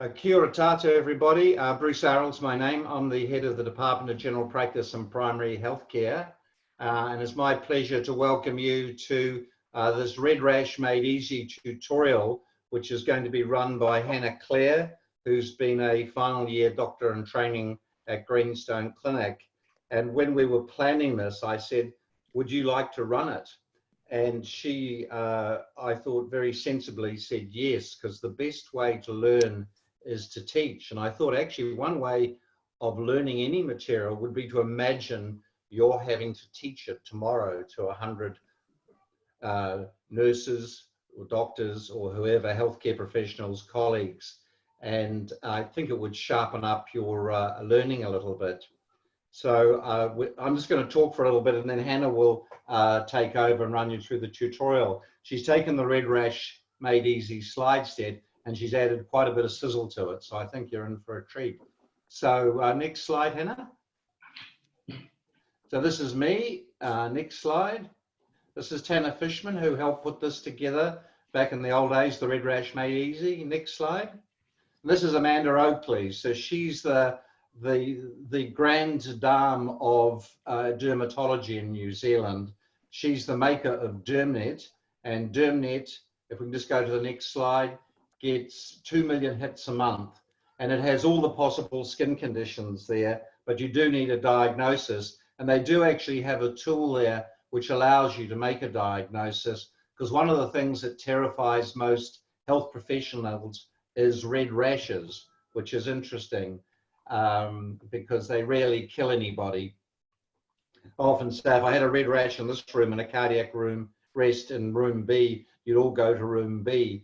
Kia ora tato, everybody. Bruce Arrell's my name. I'm the head of the Department of General Practice and Primary Healthcare. And it's my pleasure to welcome you to this Red Rash Made Easy tutorial, which is going to be run by H Clare, who's been a final year doctor in training at Greenstone Clinic. And when we were planning this, I said, would you like to run it? And she, I thought very sensibly said yes, because the best way to learn is to teach. And I thought actually one way of learning any material would be to imagine you're having to teach it tomorrow to 100 nurses or doctors or whoever, healthcare professionals, colleagues. And I think it would sharpen up your learning a little bit. So I'm just going to talk for a little bit, and then Hannah will take over and run you through the tutorial. She's taken the Red Rash Made Easy slide set and she's added quite a bit of sizzle to it. So I think you're in for a treat. So next slide, Hannah. So this is me. Next slide. This is Tanner Fishman, who helped put this together back in the old days, the Red Rash Made Easy. Next slide. This is Amanda Oakley. So she's the grande dame of dermatology in New Zealand. She's the maker of DermNet, and DermNet, if we can just go to the next slide, gets 2 million hits a month, and it has all the possible skin conditions there, but you do need a diagnosis, and they do actually have a tool there which allows you to make a diagnosis, because one of the things that terrifies most health professionals is red rashes, which is interesting. Because they rarely kill anybody. I often say if I had a red rash in this room and a cardiac room rest in room B, you'd all go to room B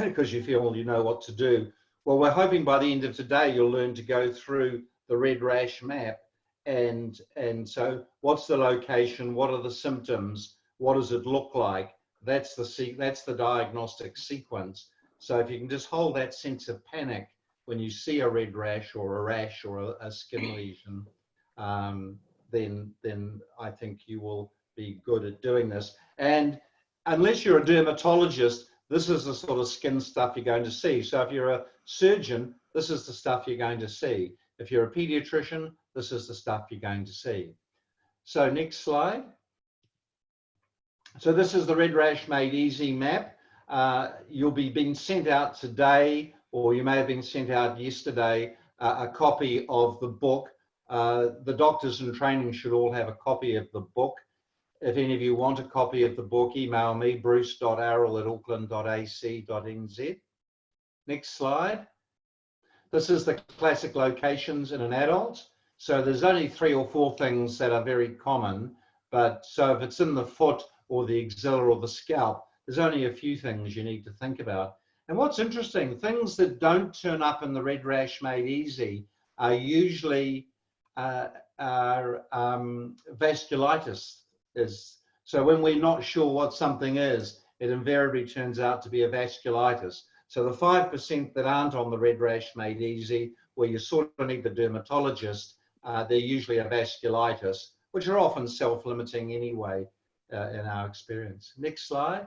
because you feel you know what to do. Well, we're hoping by the end of today you'll learn to go through the red rash map and so what's the location, what are the symptoms, what does it look like? That's the diagnostic sequence. So if you can just hold that sense of panic when you see a red rash or a skin lesion, then I think you will be good at doing this. And unless you're a dermatologist, this is the sort of skin stuff you're going to see. So if you're a surgeon, this is the stuff you're going to see. If you're a pediatrician, this is the stuff you're going to see. So next slide. So this is the Red Rash Made Easy map. You'll be being sent out today, or you may have been sent out yesterday, a copy of the book. The doctors in training should all have a copy of the book. If any of you want a copy of the book, email me, bruce.arrell@auckland.ac.nz. Next slide. This is the classic locations in an adult. So there's only 3 or 4 things that are very common, but so if it's in the foot or the axilla or the scalp, there's only a few things you need to think about. And what's interesting, things that don't turn up in the Red Rash Made Easy are usually vasculitis. So when we're not sure what something is, it invariably turns out to be a vasculitis. So the 5% that aren't on the Red Rash Made Easy, where you sort of need the dermatologist, they're usually a vasculitis, which are often self-limiting anyway in our experience. Next slide.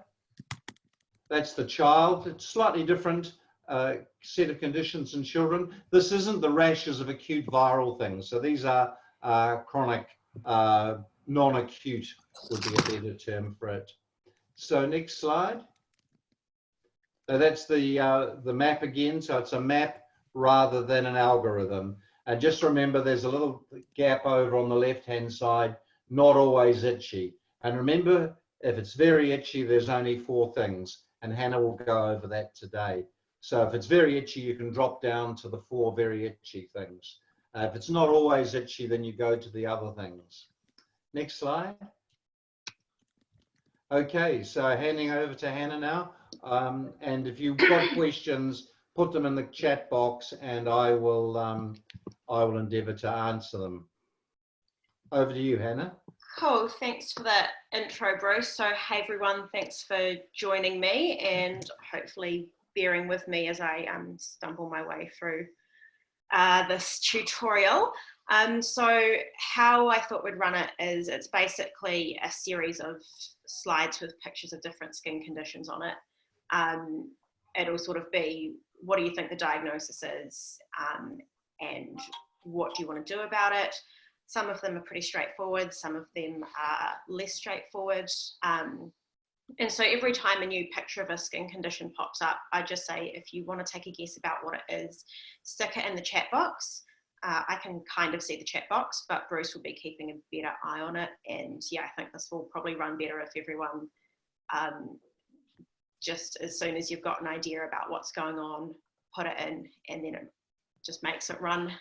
That's the child. It's slightly different set of conditions in children. This isn't the rashes of acute viral things. So these are chronic, non-acute would be a better term for it. So next slide. So that's the map again. So it's a map rather than an algorithm. And just remember there's a little gap over on the left-hand side, not always itchy. And remember, if it's very itchy, there's only 4 things. And Hannah will go over that today. So if it's very itchy, you can drop down to the 4 very itchy things. If it's not always itchy, then you go to the other things. Next slide. Okay, so handing over to Hannah now. And if you've got questions, put them in the chat box and I will endeavour to answer them. Over to you, Hannah. Cool, thanks for that intro, Bruce. So hey everyone, thanks for joining me and hopefully bearing with me as I stumble my way through this tutorial. So how I thought we'd run it is it's basically a series of slides with pictures of different skin conditions on it. it'll sort of be, what do you think the diagnosis is, and what do you want to do about it? Some of them are pretty straightforward, some of them are less straightforward. And so every time a new picture of a skin condition pops up, I just say, if you want to take a guess about what it is, stick it in the chat box. I can kind of see the chat box, but Bruce will be keeping a better eye on it. And yeah, I think this will probably run better if everyone, just as soon as you've got an idea about what's going on, put it in, and then it just makes it run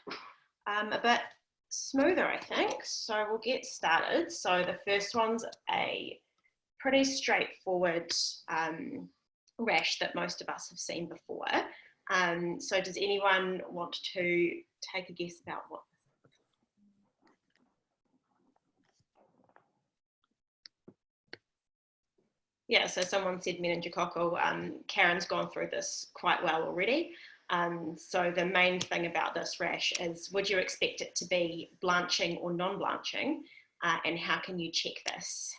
a bit smoother, I think. So we'll get started. So the first one's a pretty straightforward rash that most of us have seen before. So does anyone want to take a guess about what? Yeah, so someone said meningococcal. Karen's gone through this quite well already. So the main thing about this rash is, would you expect it to be blanching or non-blanching? And how can you check this?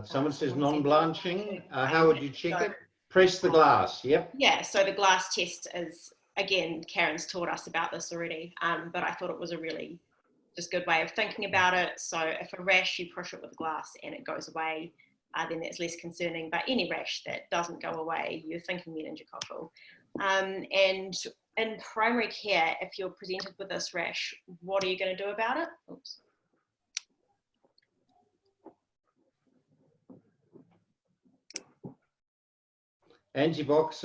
Someone says non-blanching. How would you check it? Press the glass. Yep. Yeah, so the glass test is, again, Karen's taught us about this already, but I thought it was a really just good way of thinking about it. So if a rash, you push it with glass and it goes away, then that's less concerning. But any rash that doesn't go away, you're thinking meningococcal. And in primary care, if you're presented with this rash, what are you going to do about it? Oops. Antibiotics,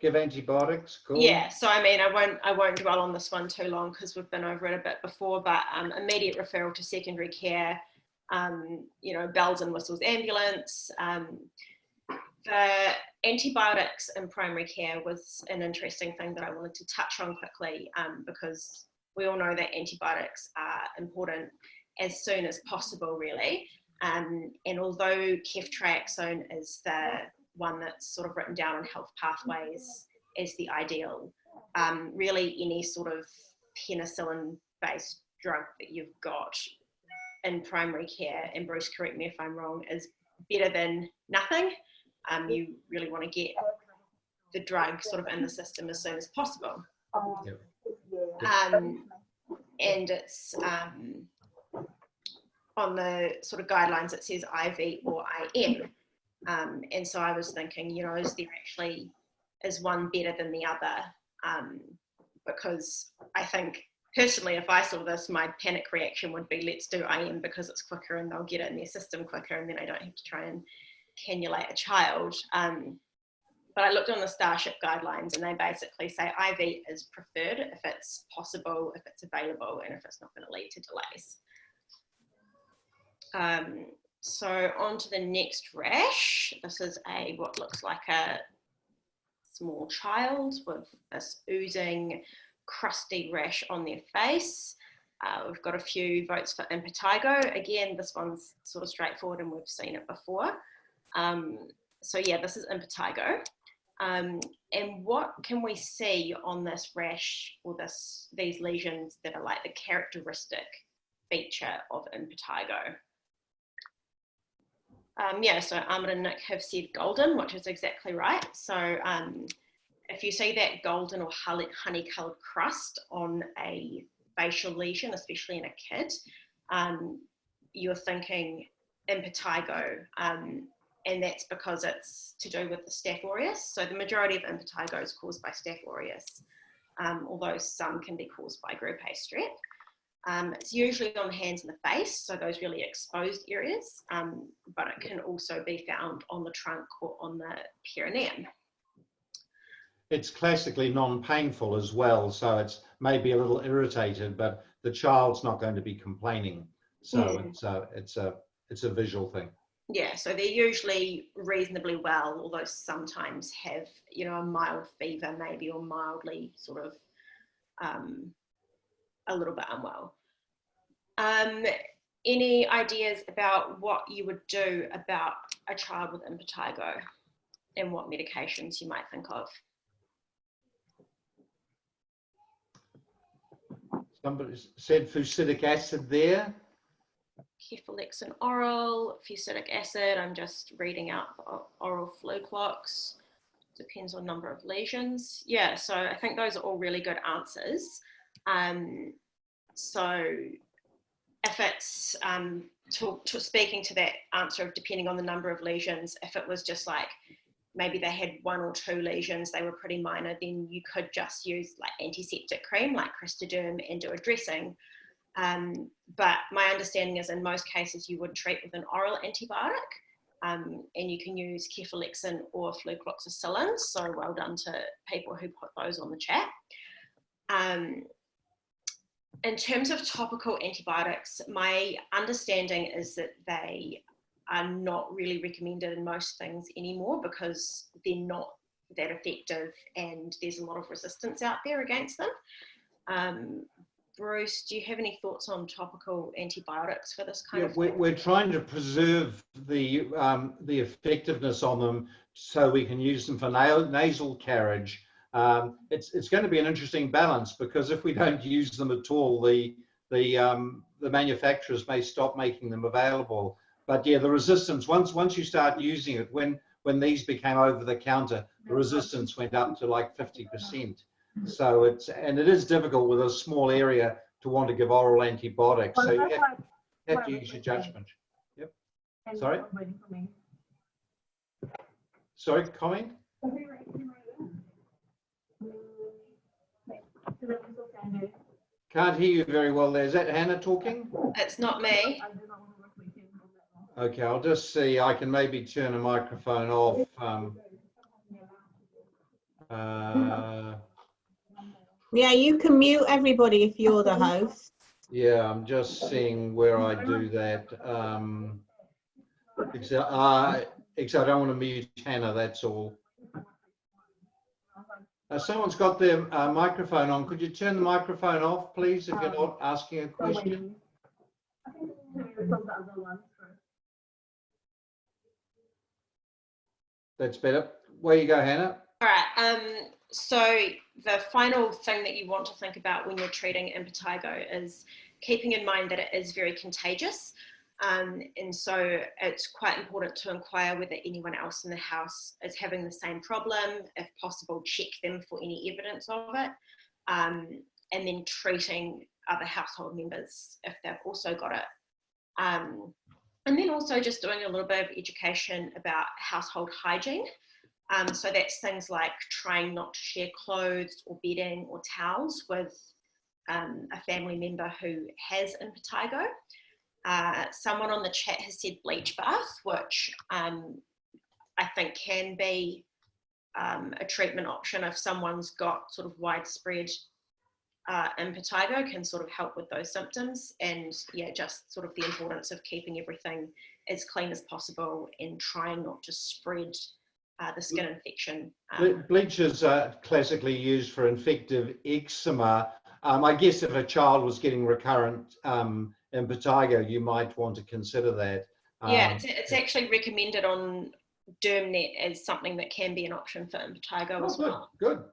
give antibiotics. Cool. Yeah, so I mean, I won't dwell on this one too long because we've been over it a bit before, but immediate referral to secondary care, bells and whistles ambulance. The antibiotics in primary care was an interesting thing that I wanted to touch on quickly, because we all know that antibiotics are important as soon as possible, really. And although ceftriaxone is the one that's sort of written down on health pathways as the ideal, really any sort of penicillin-based drug that you've got in primary care, and Bruce, correct me if I'm wrong, is better than nothing. You really want to get the drug sort of in the system as soon as possible. Yep. And it's on the sort of guidelines, it says IV or IM. And so I was thinking, is one better than the other? Because I think personally, if I saw this, my panic reaction would be, let's do IM because it's quicker and they'll get it in their system quicker, and then I don't have to try and cannulate a child. But I looked on the Starship guidelines and they basically say IV is preferred if it's possible, if it's available, and if it's not going to lead to delays. So on to the next rash. This is what looks like a small child with this oozing, crusty rash on their face. We've got a few votes for impetigo. Again, this one's sort of straightforward and we've seen it before. So yeah, this is impetigo. And what can we see on this rash or these lesions that are like the characteristic feature of impetigo? So Ahmed and Nick have said golden, which is exactly right. So if you see that golden or honey-coloured crust on a facial lesion, especially in a kid, you're thinking impetigo, and that's because it's to do with the Staph aureus. So the majority of impetigo is caused by Staph aureus, although some can be caused by group A strep. It's usually on the hands and the face, so those really exposed areas, but it can also be found on the trunk or on the perineum. It's classically non-painful as well, so it's maybe a little irritated, but the child's not going to be complaining. So it's a visual thing. Yeah, so they're usually reasonably well, although sometimes have, a mild fever maybe, or mildly sort of a little bit unwell. Any ideas about what you would do about a child with impetigo and what medications you might think of? Somebody said fusidic acid there. Cefalexin oral, fusidic acid, I'm just reading out oral flu clocks, depends on number of lesions. Yeah, so I think those are all really good answers. So if it's, speaking to that answer of depending on the number of lesions, if it was just like, maybe they had 1 or 2 lesions, they were pretty minor, then you could just use like antiseptic cream like Cristoderm and do a dressing. But my understanding is in most cases you would treat with an oral antibiotic, and you can use cefalexin or flucloxacillin. So well done to people who put those on the chat. In terms of topical antibiotics, my understanding is that they are not really recommended in most things anymore because they're not that effective and there's a lot of resistance out there against them. Bruce, do you have any thoughts on topical antibiotics for this kind of thing? We're trying to preserve the effectiveness on them so we can use them for nasal carriage. It's going to be an interesting balance because if we don't use them at all, the manufacturers may stop making them available. But yeah, the resistance once you start using it, when these became over the counter, the resistance went up to like 50%. So it is difficult with a small area to want to give oral antibiotics. So you have to use your judgment. Yep. Sorry? Sorry, comment? Can't hear you very well there. Is that Hannah talking? It's not me. Okay, I'll just see. I can maybe turn the microphone off. Yeah, you can mute everybody if you're the host. Yeah, I'm just seeing where I do that. Except I don't want to mute Hannah, that's all. Someone's got their microphone on. Could you turn the microphone off, please, if you're not asking a question? That's better. Where you go, Hannah? All right. So the final thing that you want to think about when you're treating impetigo is keeping in mind that it is very contagious. And so it's quite important to inquire whether anyone else in the house is having the same problem. If possible, check them for any evidence of it. And then treating other household members if they've also got it. And then also just doing a little bit of education about household hygiene. So that's things like trying not to share clothes or bedding or towels with a family member who has impetigo. Someone on the chat has said bleach bath, which I think can be a treatment option if someone's got sort of widespread impetigo, can sort of help with those symptoms. And yeah, just sort of the importance of keeping everything as clean as possible and trying not to spread the skin infection. Bleach is classically used for infective eczema. I guess if a child was getting recurrent impetigo, you might want to consider that. Yeah, it's actually recommended on DermNet as something that can be an option for impetigo as well. Good.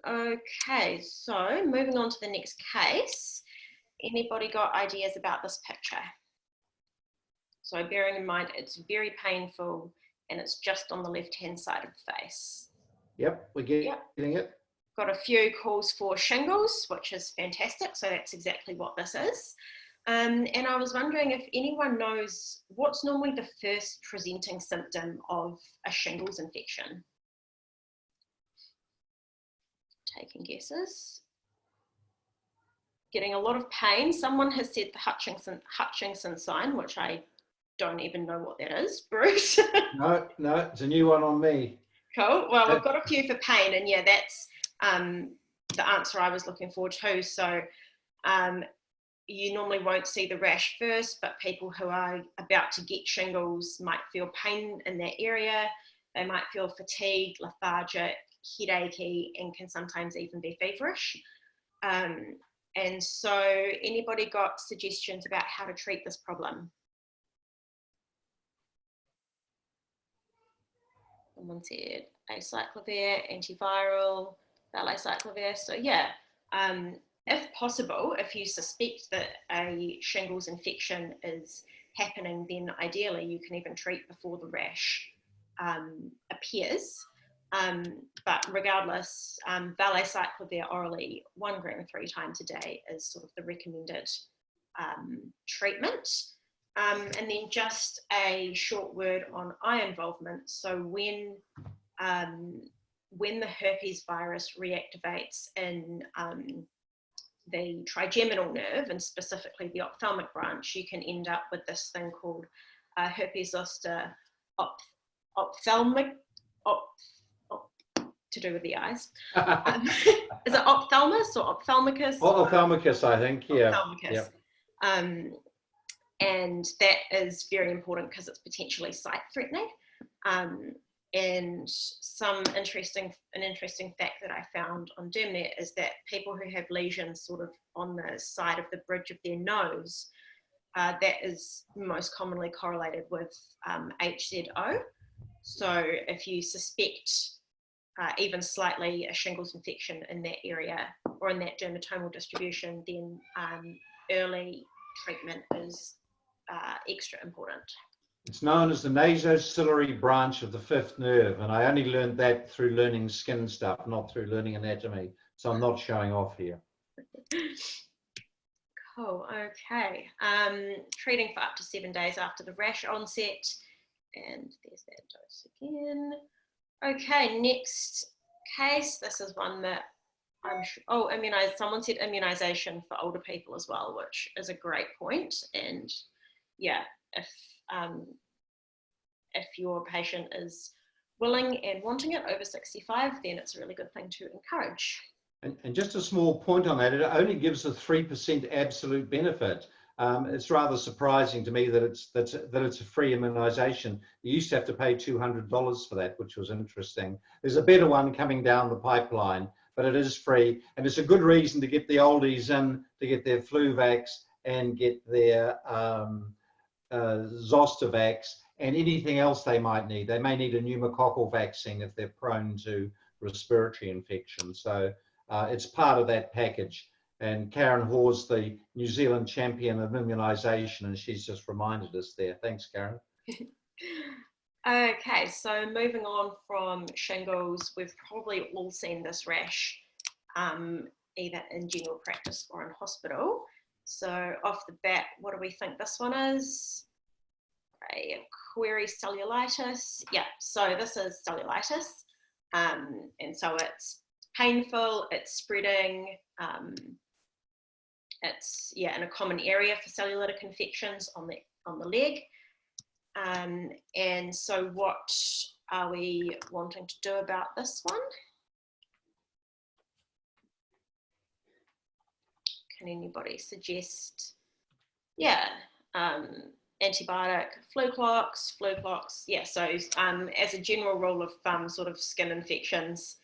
Okay, so moving on to the next case. Anybody got ideas about this picture? So bearing in mind it's very painful and it's just on the left-hand side of the face. Yep, we're getting it. Got a few calls for shingles, which is fantastic. So that's exactly what this is. And I was wondering if anyone knows what's normally the first presenting symptom of a shingles infection. Taking guesses. Getting a lot of pain. Someone has said the Hutchinson sign, which I don't even know what that is. Bruce? No, it's a new one on me. Cool. Well, we've got a few for pain, and yeah, that's the answer I was looking for too. So you normally won't see the rash first, but people who are about to get shingles might feel pain in that area. They might feel fatigued, lethargic, headachy, and can sometimes even be feverish. And so anybody got suggestions about how to treat this problem? Someone said acyclovir, antiviral, valacyclovir. So yeah, if possible, if you suspect that a shingles infection is happening, then ideally you can even treat before the rash appears. But regardless, valaciclovir orally 1 gram 3 times a day is sort of the recommended treatment. And then just a short word on eye involvement. So when the herpes virus reactivates in the trigeminal nerve, and specifically the ophthalmic branch, you can end up with this thing called herpes zoster ophthalmic, to do with the eyes. Is it ophthalmus or ophthalmicus? Ophthalmicus, I think, yeah. Ophthalmicus. Yep. And that is very important because it's potentially sight threatening. And an interesting fact that I found on DermNet is that people who have lesions sort of on the side of the bridge of their nose, that is most commonly correlated with HZO. So if you suspect even slightly a shingles infection in that area or in that dermatomal distribution, then early treatment is extra important. It's known as the nasociliary branch of the 5th nerve, and I only learned that through learning skin stuff, not through learning anatomy. So I'm not showing off here. Cool, okay. Treating for up to 7 days after the rash onset. And there's that dose again. Okay, next case. This is one that I'm sure, someone said immunization for older people as well, which is a great point. And yeah, if your patient is willing and wanting it over 65, then it's a really good thing to encourage. And just a small point on that, it only gives a 3% absolute benefit. It's rather surprising to me that it's a free immunization. You used to have to pay $200 for that, which was interesting. There's a better one coming down the pipeline, but it is free. And it's a good reason to get the oldies in, to get their flu vax and get their Zostavax and anything else they might need. They may need a pneumococcal vaccine if they're prone to respiratory infection. So it's part of that package. And Karen Hawes, the New Zealand champion of immunisation, and she's just reminded us there. Thanks, Karen. Okay, so moving on from shingles, we've probably all seen this rash either in general practice or in hospital. So off the bat, what do we think this one is? A query cellulitis. Yeah, so this is cellulitis. And so it's painful, it's spreading, it's in a common area for cellulitic infections on the leg. And so what are we wanting to do about this one? Can anybody suggest? Yeah, antibiotic, flu clocks. Yeah, so as a general rule of thumb, sort of skin infections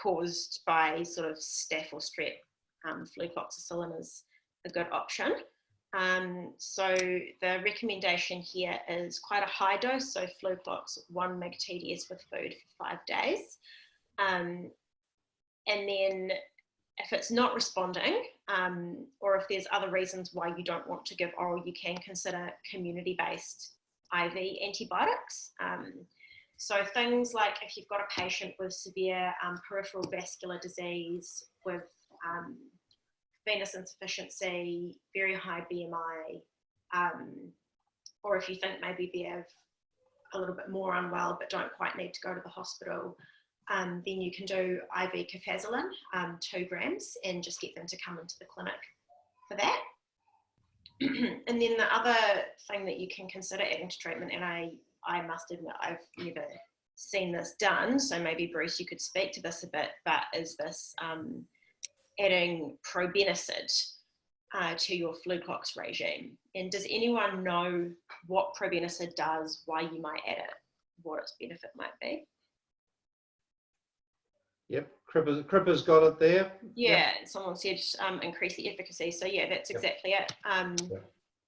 caused by sort of staph or strep, flucloxacillin is a good option. So the recommendation here is quite a high dose, so Fluclox 1 mg TDS with food for 5 days. And then if it's not responding, or if there's other reasons why you don't want to give oral, you can consider community-based IV antibiotics. So things like if you've got a patient with severe peripheral vascular disease, with venous insufficiency, very high BMI, or if you think maybe they're a little bit more unwell but don't quite need to go to the hospital, then you can do IV cefazolin, 2 grams, and just get them to come into the clinic for that. And then the other thing that you can consider adding to treatment, and I must admit I've never seen this done, so maybe Bruce you could speak to this a bit, but is this adding probenecid to your Fluclox regime. And does anyone know what probenecid does, why you might add it, what its benefit might be? Yep, Cripper's got it there. Yeah, yep. Someone said increase the efficacy. So yeah, that's exactly it. Yep.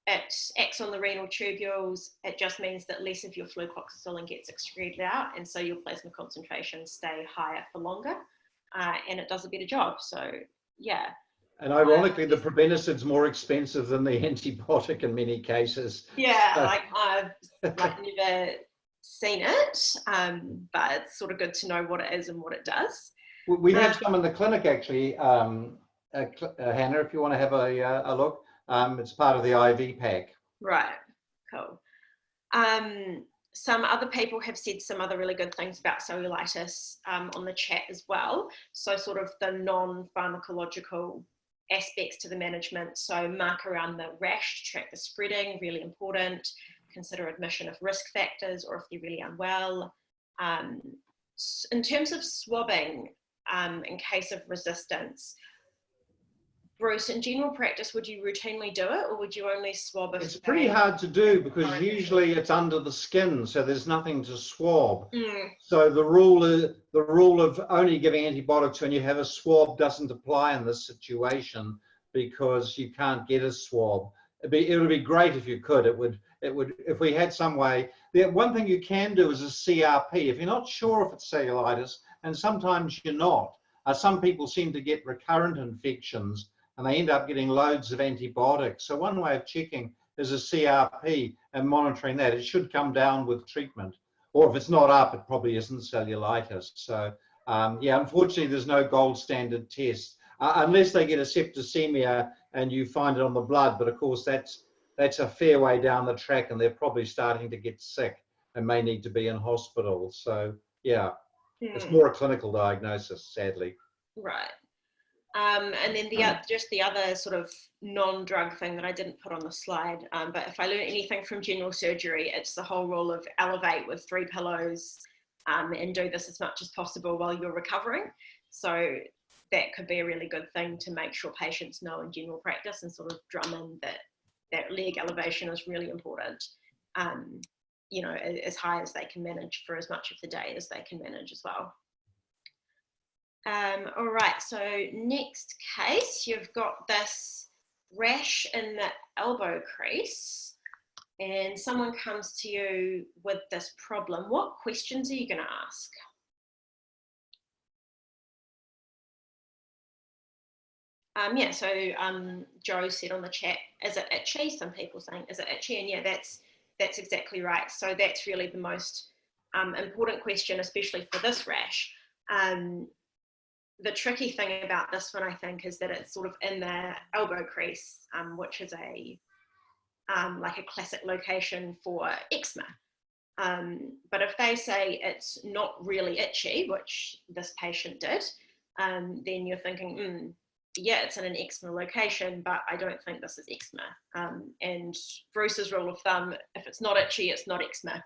It acts on the renal tubules. It just means that less of your flucloxacillin gets excreted out, and so your plasma concentrations stay higher for longer. and it does a better job. So yeah. And ironically, the preventacid's more expensive than the antibiotic in many cases. Yeah, like I've never seen it, but it's sort of good to know what it is and what it does. We have some in the clinic actually, Hannah, if you want to have a look. It's part of the IV pack. Right, cool. Some other people have said some other really good things about cellulitis on the chat as well. So sort of the non-pharmacological aspects to the management. So mark around the rash to track the spreading, really important. Consider admission of risk factors or if they're really unwell. In terms of swabbing, in case of resistance, Bruce, in general practice, would you routinely do it or would you only swab if it's pretty hard to do because usually it's under the skin, so there's nothing to swab. So the rule of only giving antibiotics when you have a swab doesn't apply in this situation because you can't get a swab. It would be great if you could. It would if we had some way. The one thing you can do is a CRP. If you're not sure if it's cellulitis, and sometimes you're not, some people seem to get recurrent infections and they end up getting loads of antibiotics. So one way of checking is a CRP and monitoring that. It should come down with treatment. Or if it's not up, it probably isn't cellulitis. So yeah, unfortunately, there's no gold standard test unless they get a septicemia and you find it on the blood. But of course, that's a fair way down the track and they're probably starting to get sick and may need to be in hospital. So yeah, it's more a clinical diagnosis, sadly. Right. And then just the other sort of non-drug thing that I didn't put on the slide, but if I learn anything from general surgery, it's the whole rule of elevate with 3 pillows and do this as much as possible while you're recovering. So that could be a really good thing to make sure patients know in general practice and sort of drum in that leg elevation is really important, you know, as high as they can manage for as much of the day as they can manage as well. All right, so next case, you've got this rash in the elbow crease and someone comes to you with this problem. What questions are you going to ask? Yeah, so Joe said on the chat, is it itchy? Some people saying, is it itchy? And yeah, that's exactly right. So that's really the most important question, especially for this rash. The tricky thing about this one, I think, is that it's sort of in the elbow crease, which is like a classic location for eczema. But if they say it's not really itchy, which this patient did, then you're thinking, yeah, it's in an eczema location, but I don't think this is eczema. And Bruce's rule of thumb, if it's not itchy, it's not eczema.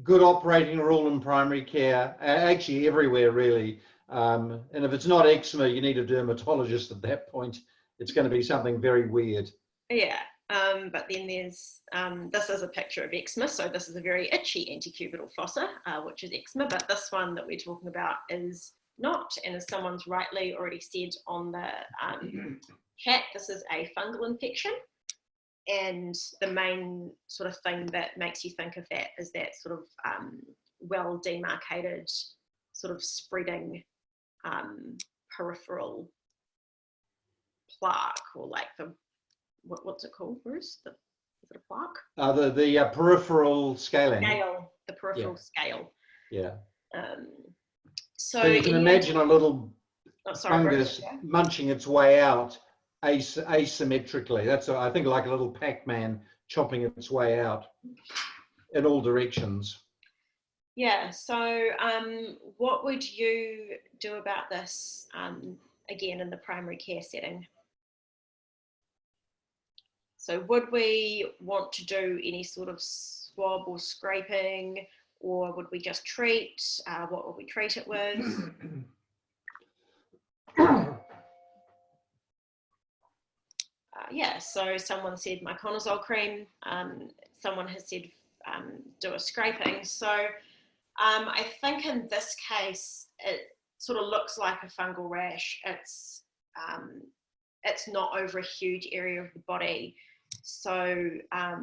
Good operating rule in primary care, actually everywhere really. And if it's not eczema, you need a dermatologist at that point. It's going to be something very weird. Yeah, but then there's, this is a picture of eczema. So this is a very itchy antecubital fossa, which is eczema, but this one that we're talking about is not. And as someone's rightly already said on the chat, this is a fungal infection. And the main sort of thing that makes you think of that is that sort of well demarcated sort of spreading peripheral plaque, or like the, what's it called, Bruce? Is it a plaque? The peripheral scaling. Scale, the peripheral scale. Yeah. So you can imagine a little fungus Bruce, yeah. munching its way out asymmetrically. That's, I think, like a little Pac-Man chopping its way out in all directions. Yeah, so what would you do about this, again, in the primary care setting? So would we want to do any sort of swab or scraping, or would we just treat? What would we treat it with? Yeah, so someone said miconazole cream. Someone has said do a scraping. So I think in this case, it sort of looks like a fungal rash. It's not over a huge area of the body. So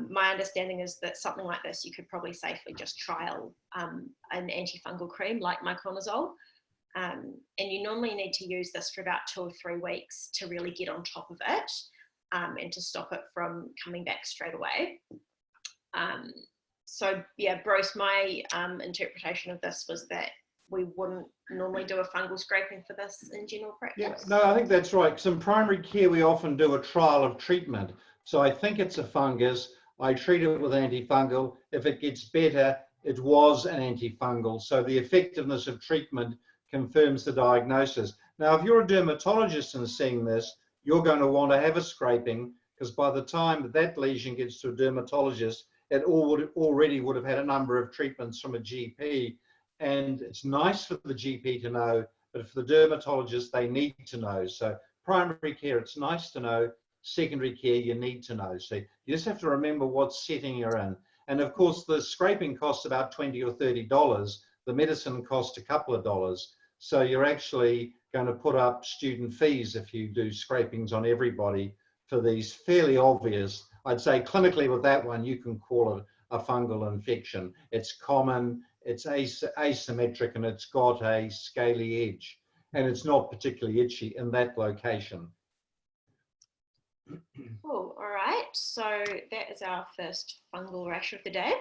my understanding is that something like this, you could probably safely just trial an antifungal cream like miconazole. And you normally need to use this for about 2 or 3 weeks to really get on top of it, and to stop it from coming back straight away. So yeah, Bruce, my interpretation of this was that we wouldn't normally do a fungal scraping for this in general practice. Yeah, no, I think that's right. 'Cause in primary care, we often do a trial of treatment. So I think it's a fungus. I treat it with antifungal. If it gets better, it was an antifungal. So the effectiveness of treatment confirms the diagnosis. Now, if you're a dermatologist and seeing this, you're going to want to have a scraping, because by the time that lesion gets to a dermatologist, it already would have had a number of treatments from a GP. And it's nice for the GP to know, but for the dermatologist, they need to know. So primary care, it's nice to know. Secondary care, you need to know. So you just have to remember what setting you're in. And of course, the scraping costs about $20 or $30. The medicine costs a couple of dollars. So you're actually going to put up student fees if you do scrapings on everybody for these fairly obvious. I'd say clinically with that one, you can call it a fungal infection. It's common, it's asymmetric, and it's got a scaly edge. And it's not particularly itchy in that location. Cool. All right. So that is our first fungal rash of the day.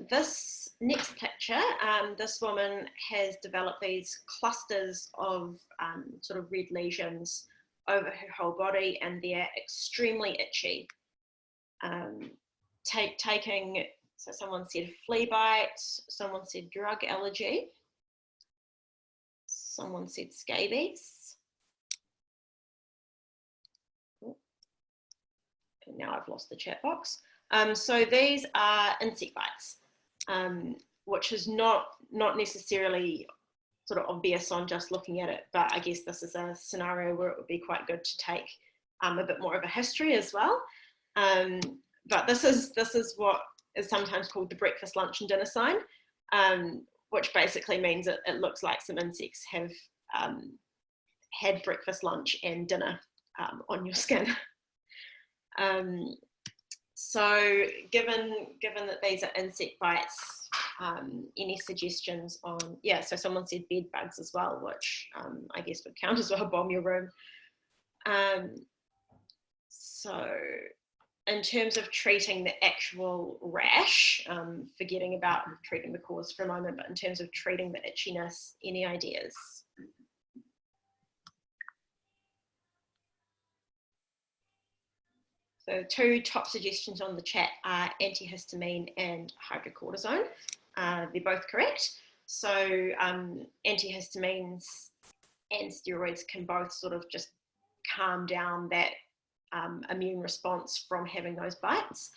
This next picture, this woman has developed these clusters of sort of red lesions over her whole body, and they're extremely itchy. Taking, so someone said flea bite, someone said drug allergy, someone said scabies. Now I've lost the chat box. So these are insect bites, which is not necessarily sort of obvious on just looking at it, but I guess this is a scenario where it would be quite good to take a bit more of a history as well. But this is what is sometimes called the breakfast, lunch and dinner sign, which basically means it looks like some insects have had breakfast, lunch and dinner on your skin. So given that these are insect bites, any suggestions on, yeah, so someone said bed bugs as well, which I guess would count as well, bomb your room. So in terms of treating the actual rash, forgetting about treating the cause for a moment, but in terms of treating the itchiness, any ideas? So 2 top suggestions on the chat are antihistamine and hydrocortisone. They're both correct. So antihistamines and steroids can both sort of just calm down that immune response from having those bites.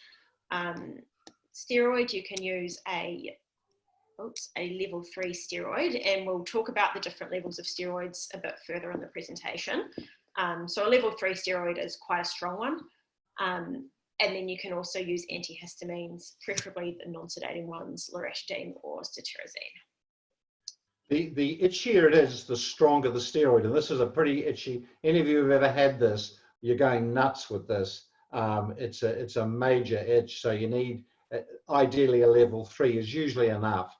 Steroid, you can use a level 3 steroid, and we'll talk about the different levels of steroids a bit further in the presentation. So a level 3 steroid is quite a strong one. And then you can also use antihistamines, preferably the non-sedating ones, loratadine or cetirizine. The itchier it is, the stronger the steroid. And this is a pretty itchy. Any of you who've ever had this, you're going nuts with this. It's a major itch, so you need ideally a level 3 is usually enough.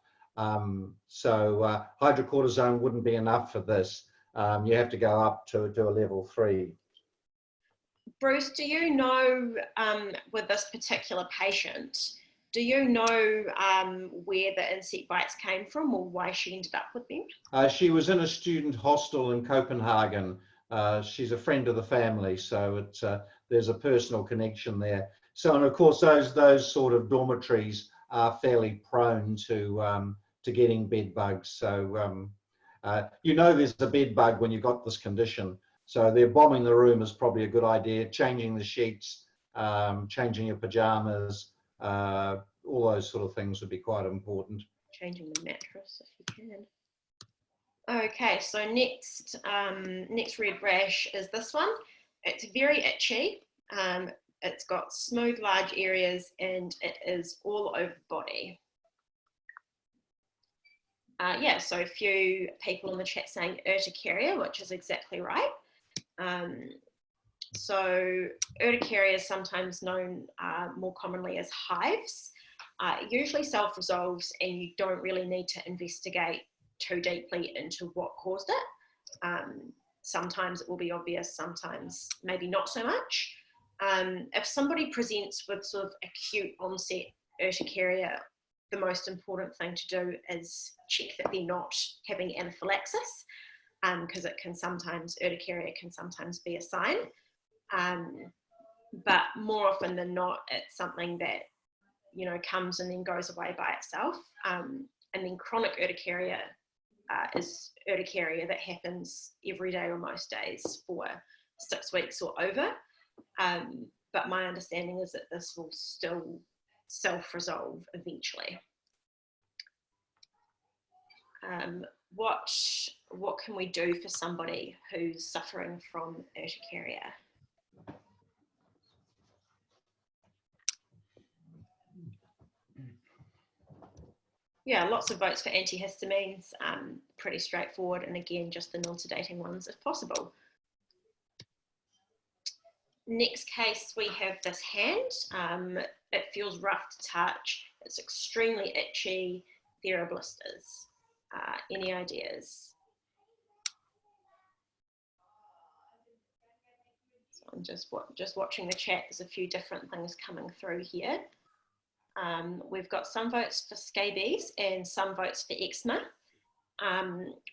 So hydrocortisone wouldn't be enough for this. You have to go up to a level 3. Bruce, do you know, with this particular patient, do you know where the insect bites came from or why she ended up with them? She was in a student hostel in Copenhagen. She's a friend of the family, so there's a personal connection there. So, and of course, those sort of dormitories are fairly prone to getting bed bugs. So, you know, there's a bed bug when you've got this condition. So they're bombing the room is probably a good idea. Changing the sheets, changing your pajamas, all those sort of things would be quite important. Changing the mattress if you can. Okay, so next red rash is this one. It's very itchy. It's got smooth, large areas, and it is all over the body. Yeah, so a few people in the chat saying urticaria, which is exactly right. So urticaria is sometimes known more commonly as hives. It usually self-resolves and you don't really need to investigate too deeply into what caused it. Sometimes it will be obvious, sometimes maybe not so much. If somebody presents with sort of acute onset urticaria, the most important thing to do is check that they're not having anaphylaxis, because urticaria can sometimes be a sign. But more often than not, it's something that, you know, comes and then goes away by itself. And then chronic urticaria is urticaria that happens every day or most days for 6 weeks or over. But my understanding is that this will still self-resolve eventually. What can we do for somebody who's suffering from urticaria? Yeah, lots of votes for antihistamines, pretty straightforward, and again, just the non-sedating ones if possible. Next case, we have this hand. It feels rough to touch. It's extremely itchy. There are blisters. Any ideas? So I'm just watching the chat. There's a few different things coming through here. We've got some votes for scabies and some votes for eczema.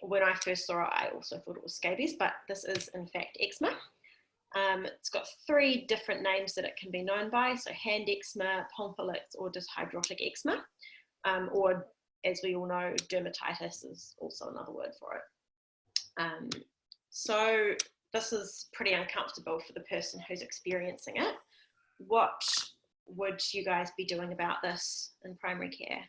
When I first saw it, I also thought it was scabies, but this is in fact eczema. It's got 3 different names that it can be known by, so hand eczema, pompholyx, or dyshydrotic eczema, or as we all know, dermatitis is also another word for it. So this is pretty uncomfortable for the person who's experiencing it. What would you guys be doing about this in primary care?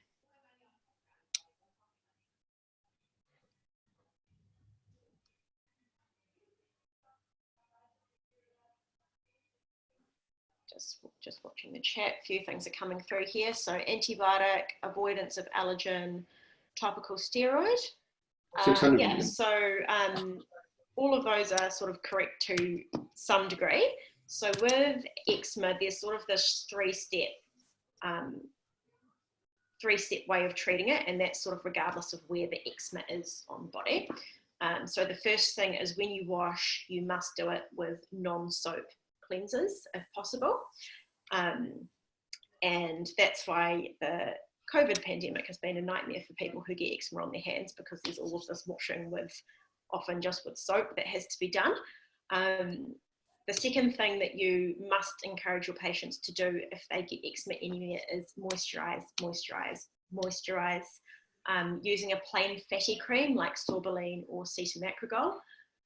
Just watching the chat, a few things are coming through here. So antibiotic, avoidance of allergen, topical steroid. Yeah, so all of those are sort of correct to some degree. So with eczema, there's sort of this three-step way of treating it, and that's sort of regardless of where the eczema is on the body. So the first thing is when you wash, you must do it with non-soap cleansers if possible. And that's why the COVID pandemic has been a nightmare for people who get eczema on their hands, because there's all of this washing often just with soap that has to be done. The second thing that you must encourage your patients to do if they get eczema anywhere is moisturize, moisturize, moisturize, using a plain fatty cream like Sorbolene or Cetamacrogol,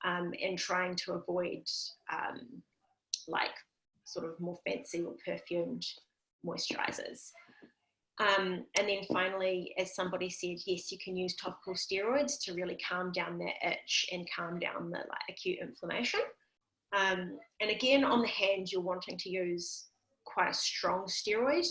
and trying to avoid like sort of more fancy or perfumed moisturizers. And then finally, as somebody said, yes, you can use topical steroids to really calm down that itch and calm down the acute inflammation. And again, on the hand, you're wanting to use quite a strong steroid.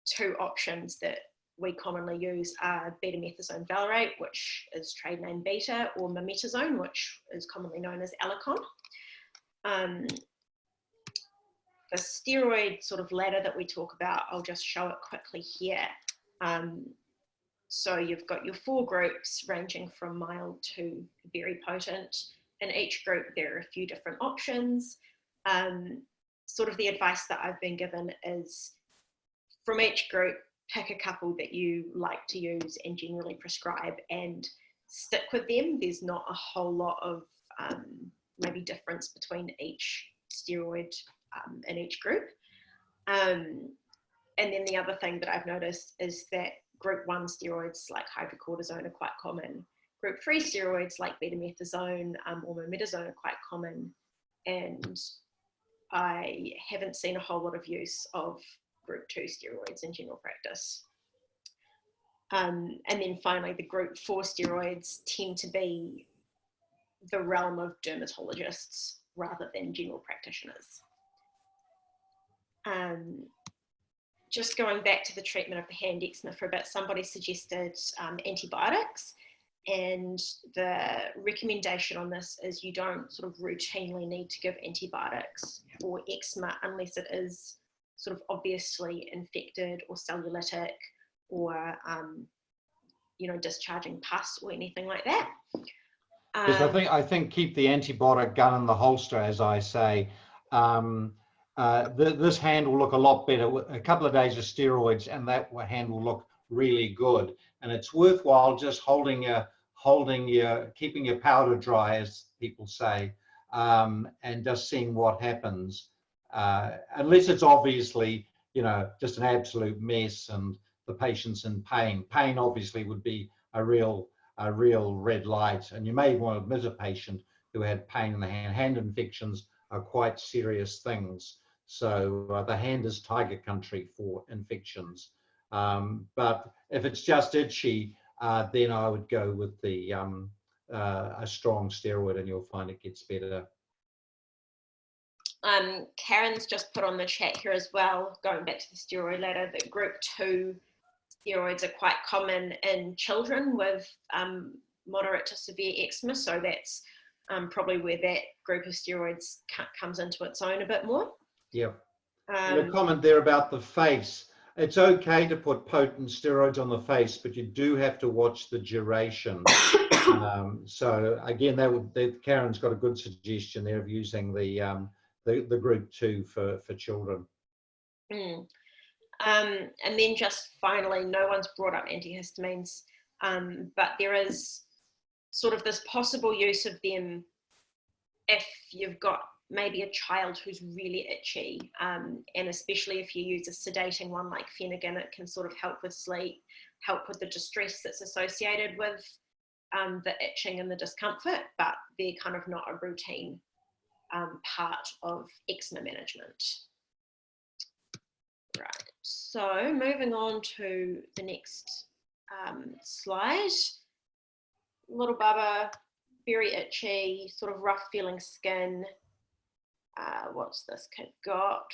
2 options that we commonly use are betamethasone valerate, which is trade name Beta, or mometasone, which is commonly known as Alicon. The steroid sort of ladder that we talk about, I'll just show it quickly here. So you've got your 4 groups ranging from mild to very potent. In each group, there are a few different options. Sort of the advice that I've been given is from each group, pick a couple that you like to use and generally prescribe and stick with them. There's not a whole lot of maybe difference between each steroid in each group. And then the other thing that I've noticed is that group 1 steroids like hydrocortisone are quite common. Group 3 steroids like betamethasone or mometasone are quite common. And I haven't seen a whole lot of use of group 2 steroids in general practice. And then finally, the group 4 steroids tend to be the realm of dermatologists rather than general practitioners. Just going back to the treatment of the hand eczema for a bit, somebody suggested antibiotics, and the recommendation on this is you don't sort of routinely need to give antibiotics for eczema unless it is sort of obviously infected or cellulitic, or discharging pus or anything like that. Yes, I think keep the antibiotic gun in the holster, as I say. This hand will look a lot better. A couple of days of steroids, and that hand will look really good. And it's worthwhile just keeping your powder dry, as people say, and just seeing what happens. Unless it's obviously, just an absolute mess and the patient's in pain. Pain obviously would be a real red light, and you may want to admit a patient who had pain in the hand. Hand infections are quite serious things, so the hand is tiger country for infections. But if it's just itchy, then I would go with a strong steroid, and you'll find it gets better. Karen's just put on the chat here as well, going back to the steroid ladder, that group 2 steroids are quite common in children with moderate to severe eczema, so that's probably where that group of steroids comes into its own a bit more. Yep. And a comment there about the face. It's okay to put potent steroids on the face, but you do have to watch the duration. So again, Karen's got a good suggestion there of using the group 2 for children. And then just finally, no one's brought up antihistamines, but there is sort of this possible use of them if you've got maybe a child who's really itchy, and especially if you use a sedating one like Phenergan, it can sort of help with sleep, help with the distress that's associated with the itching and the discomfort, but they're kind of not a routine part of eczema management. Right, so moving on to the next slide. Little bubba, very itchy, sort of rough feeling skin. What's this kid got?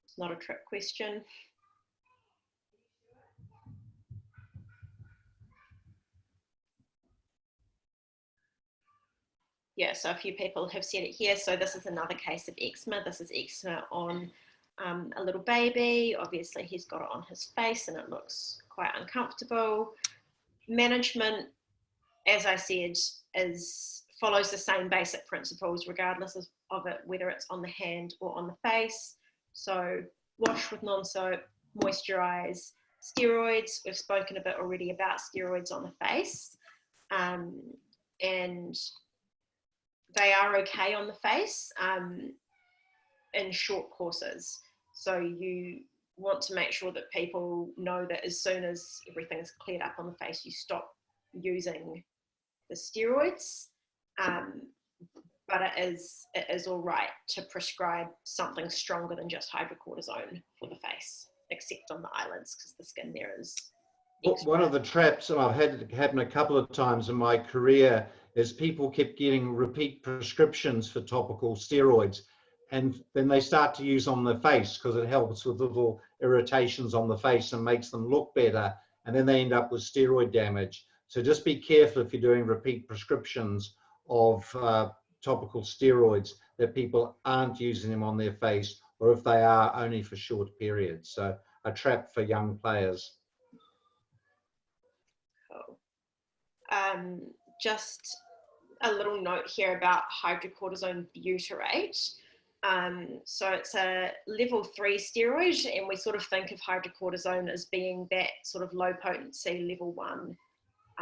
It's not a trick question. Yeah, so a few people have said it here. So this is another case of eczema. This is eczema on a little baby. Obviously he's got it on his face and it looks quite uncomfortable. Management, as I said, follows the same basic principles regardless of it, whether it's on the hand or on the face. So wash with non-soap, moisturize, steroids. We've spoken a bit already about steroids on the face, and they are okay on the face in short courses. So you want to make sure that people know that as soon as everything's cleared up on the face, you stop using the steroids. But it is all right to prescribe something stronger than just hydrocortisone for the face, except on the eyelids, because the skin there is extra. One of the traps, and I've had it happen a couple of times in my career, is people kept getting repeat prescriptions for topical steroids, and then they start to use on the face because it helps with little irritations on the face and makes them look better, and then they end up with steroid damage. So just be careful if you're doing repeat prescriptions of topical steroids, that people aren't using them on their face, or if they are, only for short periods. So a trap for young players. Cool. Just a little note here about hydrocortisone butyrate. So it's a level 3 steroid, and we sort of think of hydrocortisone as being that sort of low potency level 1,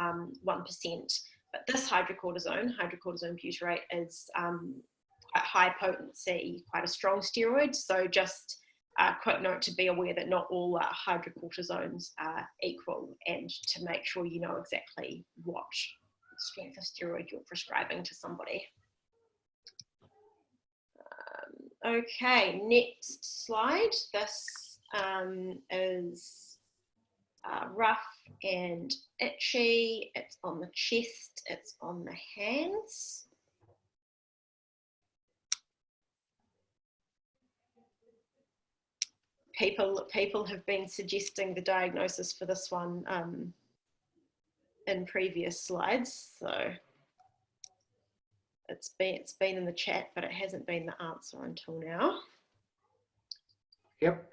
1%. But this hydrocortisone butyrate, is quite high potency, quite a strong steroid. So just a quick note to be aware that not all hydrocortisones are equal, and to make sure you know exactly what strength of steroid you're prescribing to somebody. Okay, next slide. This is rough and itchy. It's on the chest, it's on the hands. People have been suggesting the diagnosis for this one in previous slides, so it's been in the chat, but it hasn't been the answer until now. Yep.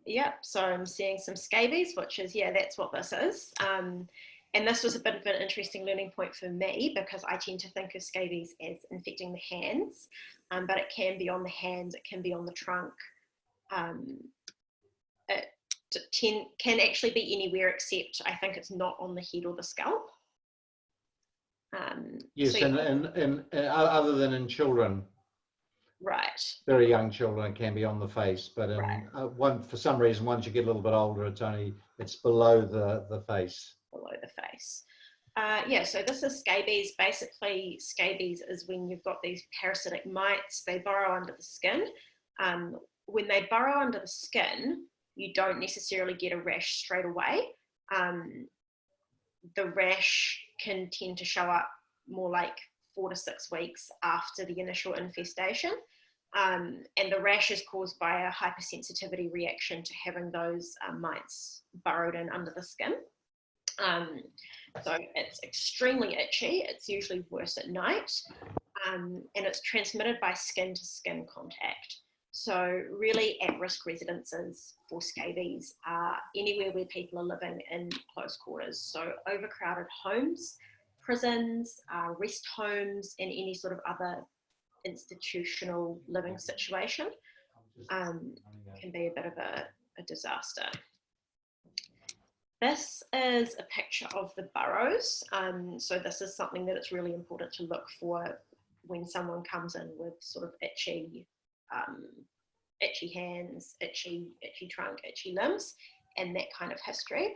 Yep, so I'm seeing some scabies, which is, yeah, that's what this is. And this was a bit of an interesting learning point for me because I tend to think of scabies as infecting the hands, but it can be on the hands, it can be on the trunk. It can actually be anywhere except I think it's not on the head or the scalp. Yes, so, and other than in children. Right. Very young children, it can be on the face, but in Right. for some reason, once you get a little bit older, it's below the face. Below the face. Yeah, so this is scabies. Basically, scabies is when you've got these parasitic mites, they burrow under the skin. When they burrow under the skin, you don't necessarily get a rash straight away. The rash can tend to show up more like 4 to 6 weeks after the initial infestation. And the rash is caused by a hypersensitivity reaction to having those mites burrowed in under the skin. So it's extremely itchy. It's usually worse at night, and it's transmitted by skin to skin contact. So really at-risk residences for scabies are anywhere where people are living in close quarters. So overcrowded homes, prisons, rest homes, and any sort of other institutional living situation can be a bit of a disaster. This is a picture of the burrows. So this is something that it's really important to look for when someone comes in with sort of itchy hands, itchy trunk, itchy limbs, and that kind of history.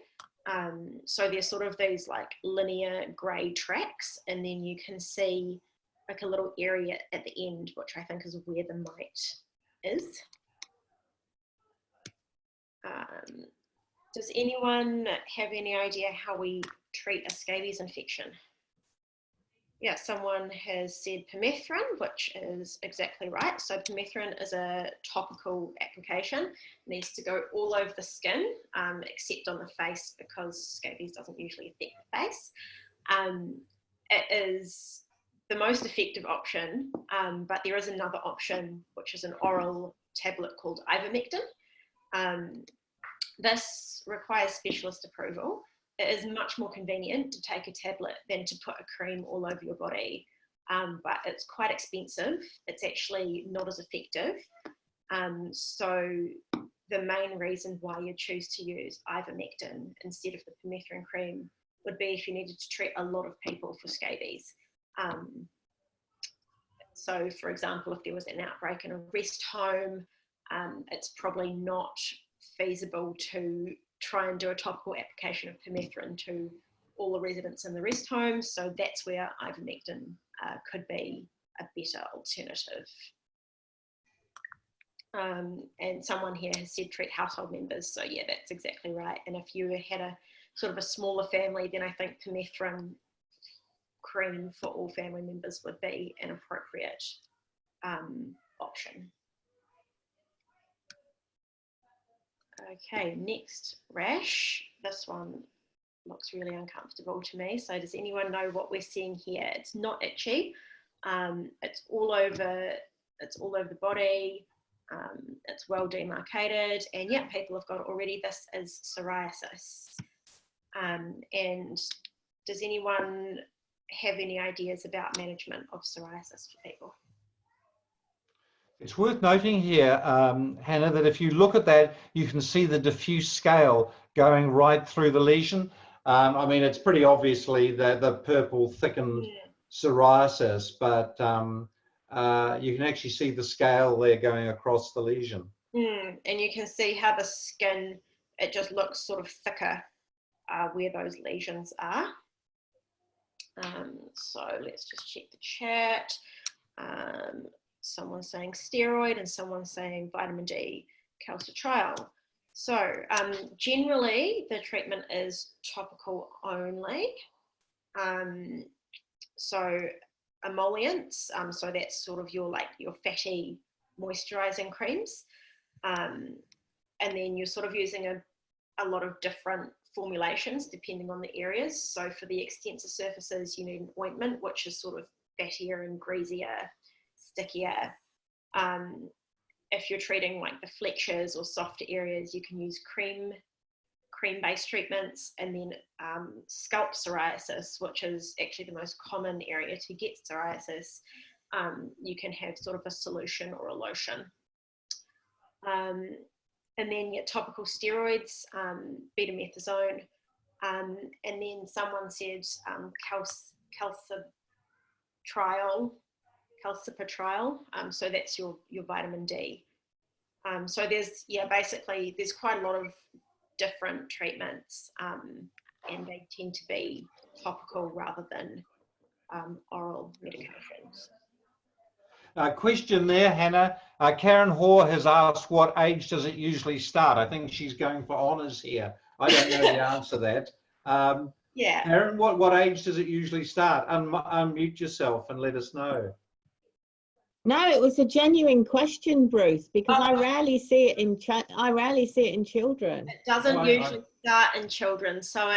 So there's sort of these like linear grey tracks, and then you can see like a little area at the end, which I think is where the mite is. Does anyone have any idea how we treat a scabies infection? Yeah, someone has said permethrin, which is exactly right. So permethrin is a topical application. It needs to go all over the skin, except on the face because scabies doesn't usually affect the face. It is the most effective option, but there is another option, which is an oral tablet called ivermectin. This requires specialist approval. It is much more convenient to take a tablet than to put a cream all over your body, but it's quite expensive. It's actually not as effective. So the main reason why you choose to use ivermectin instead of the permethrin cream would be if you needed to treat a lot of people for scabies. So for example, if there was an outbreak in a rest home, it's probably not feasible to try and do a topical application of permethrin to all the residents in the rest home. So that's where ivermectin could be a better alternative. And someone here has said treat household members. So yeah, that's exactly right. And if you had a sort of a smaller family, then I think permethrin cream for all family members would be an appropriate option. Okay, next, rash. This one looks really uncomfortable to me. So does anyone know what we're seeing here? It's not itchy. It's all over the body. It's well demarcated, and yeah, people have got it already. This is psoriasis. And does anyone have any ideas about management of psoriasis for people? It's worth noting here, Hannah, that if you look at that, you can see the diffuse scale going right through the lesion. I mean, it's pretty obviously the purple thickened psoriasis, but you can actually see the scale there going across the lesion. And you can see how the skin, it just looks sort of thicker where those lesions are. So let's just check the chat. Someone's saying steroid and someone's saying vitamin D calcitriol. So generally the treatment is topical only. So emollients, so that's sort of your fatty moisturizing creams. And then you're sort of using a lot of different formulations depending on the areas. So for the extensor surfaces, you need an ointment, which is sort of fattier and greasier, stickier. If you're treating like the flexures or softer areas, you can use cream-based treatments, and then scalp psoriasis, which is actually the most common area to get psoriasis. You can have sort of a solution or a lotion. And then your topical steroids, betamethasone, and then someone said calcipotriol, so that's your vitamin D. So there's, basically there's quite a lot of different treatments, and they tend to be topical rather than oral medications. Question there, Hannah. Karen Hoare has asked, what age does it usually start? I think she's going for honours here. I don't know the answer to that. Yeah. Karen, what age does it usually start? Unmute yourself and let us know. No, it was a genuine question, Bruce, because I rarely see it in children. It doesn't usually start in children. So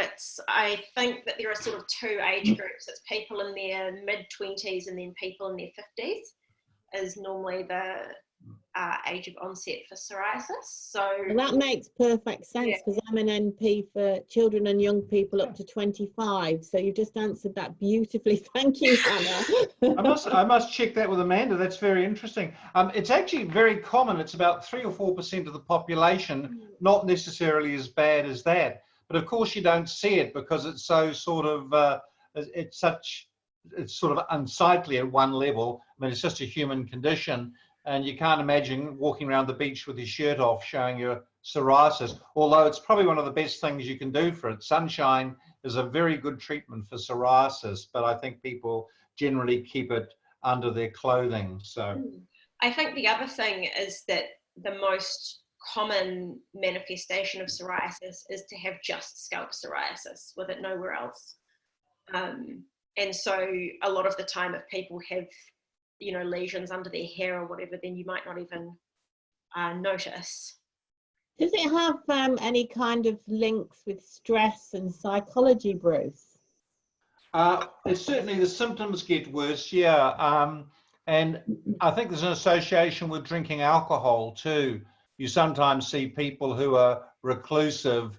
I think that there are sort of two age groups. It's people in their mid-20s and then people in their 50s is normally the age of onset for psoriasis. So Well, that makes perfect sense, because I'm an NP for children and young people up to 25. So you just answered that beautifully. Thank you, Hannah. I must check that with Amanda. That's very interesting. It's actually very common. It's about 3 or 4% of the population, not necessarily as bad as that. But of course, you don't see it because it's so sort of it's sort of unsightly at one level. I mean, it's just a human condition. And you can't imagine walking around the beach with your shirt off showing your psoriasis, although it's probably one of the best things you can do for it. Sunshine is a very good treatment for psoriasis, but I think people generally keep it under their clothing. So I think the other thing is that the most common manifestation of psoriasis is to have just scalp psoriasis with it nowhere else. And so a lot of the time, if people have lesions under their hair or whatever, then you might not even notice. Does it have any kind of links with stress and psychology, Bruce? it's certainly the symptoms get worse, and I think there's an association with drinking alcohol too. You sometimes see people who are reclusive,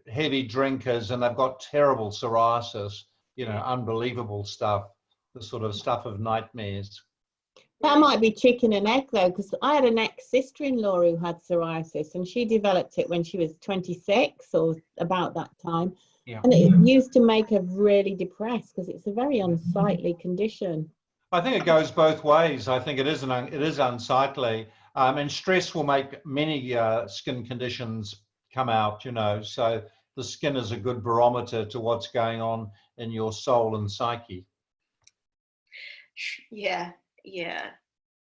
heavy drinkers, and they've got terrible psoriasis, unbelievable stuff, the sort of stuff of nightmares. That might be chicken and egg, though, because I had an ex-sister-in-law who had psoriasis, and she developed it when she was 26 or about that time. Yeah. And it used to make her really depressed because it's a very unsightly condition. I think it goes both ways. I think it is unsightly, and stress will make many skin conditions come out, so the skin is a good barometer to what's going on in your soul and psyche. Yeah.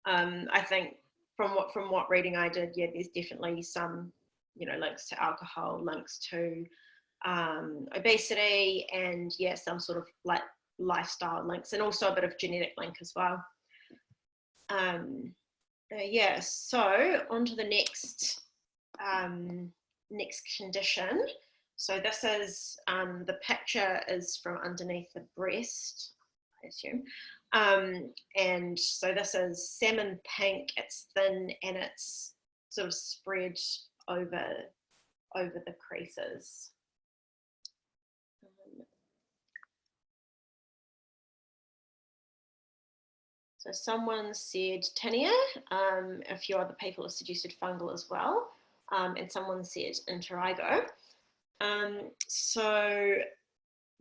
I think from what reading I did, there's definitely some, links to alcohol, links to obesity, and some sort of like lifestyle links, and also a bit of genetic link as well. So on to the next condition. So this is the picture is from underneath the breast, I assume. And so this is salmon pink, it's thin, and it's sort of spread over the creases. So someone said tinea, a few other people have suggested fungal as well, and someone said interrigo. So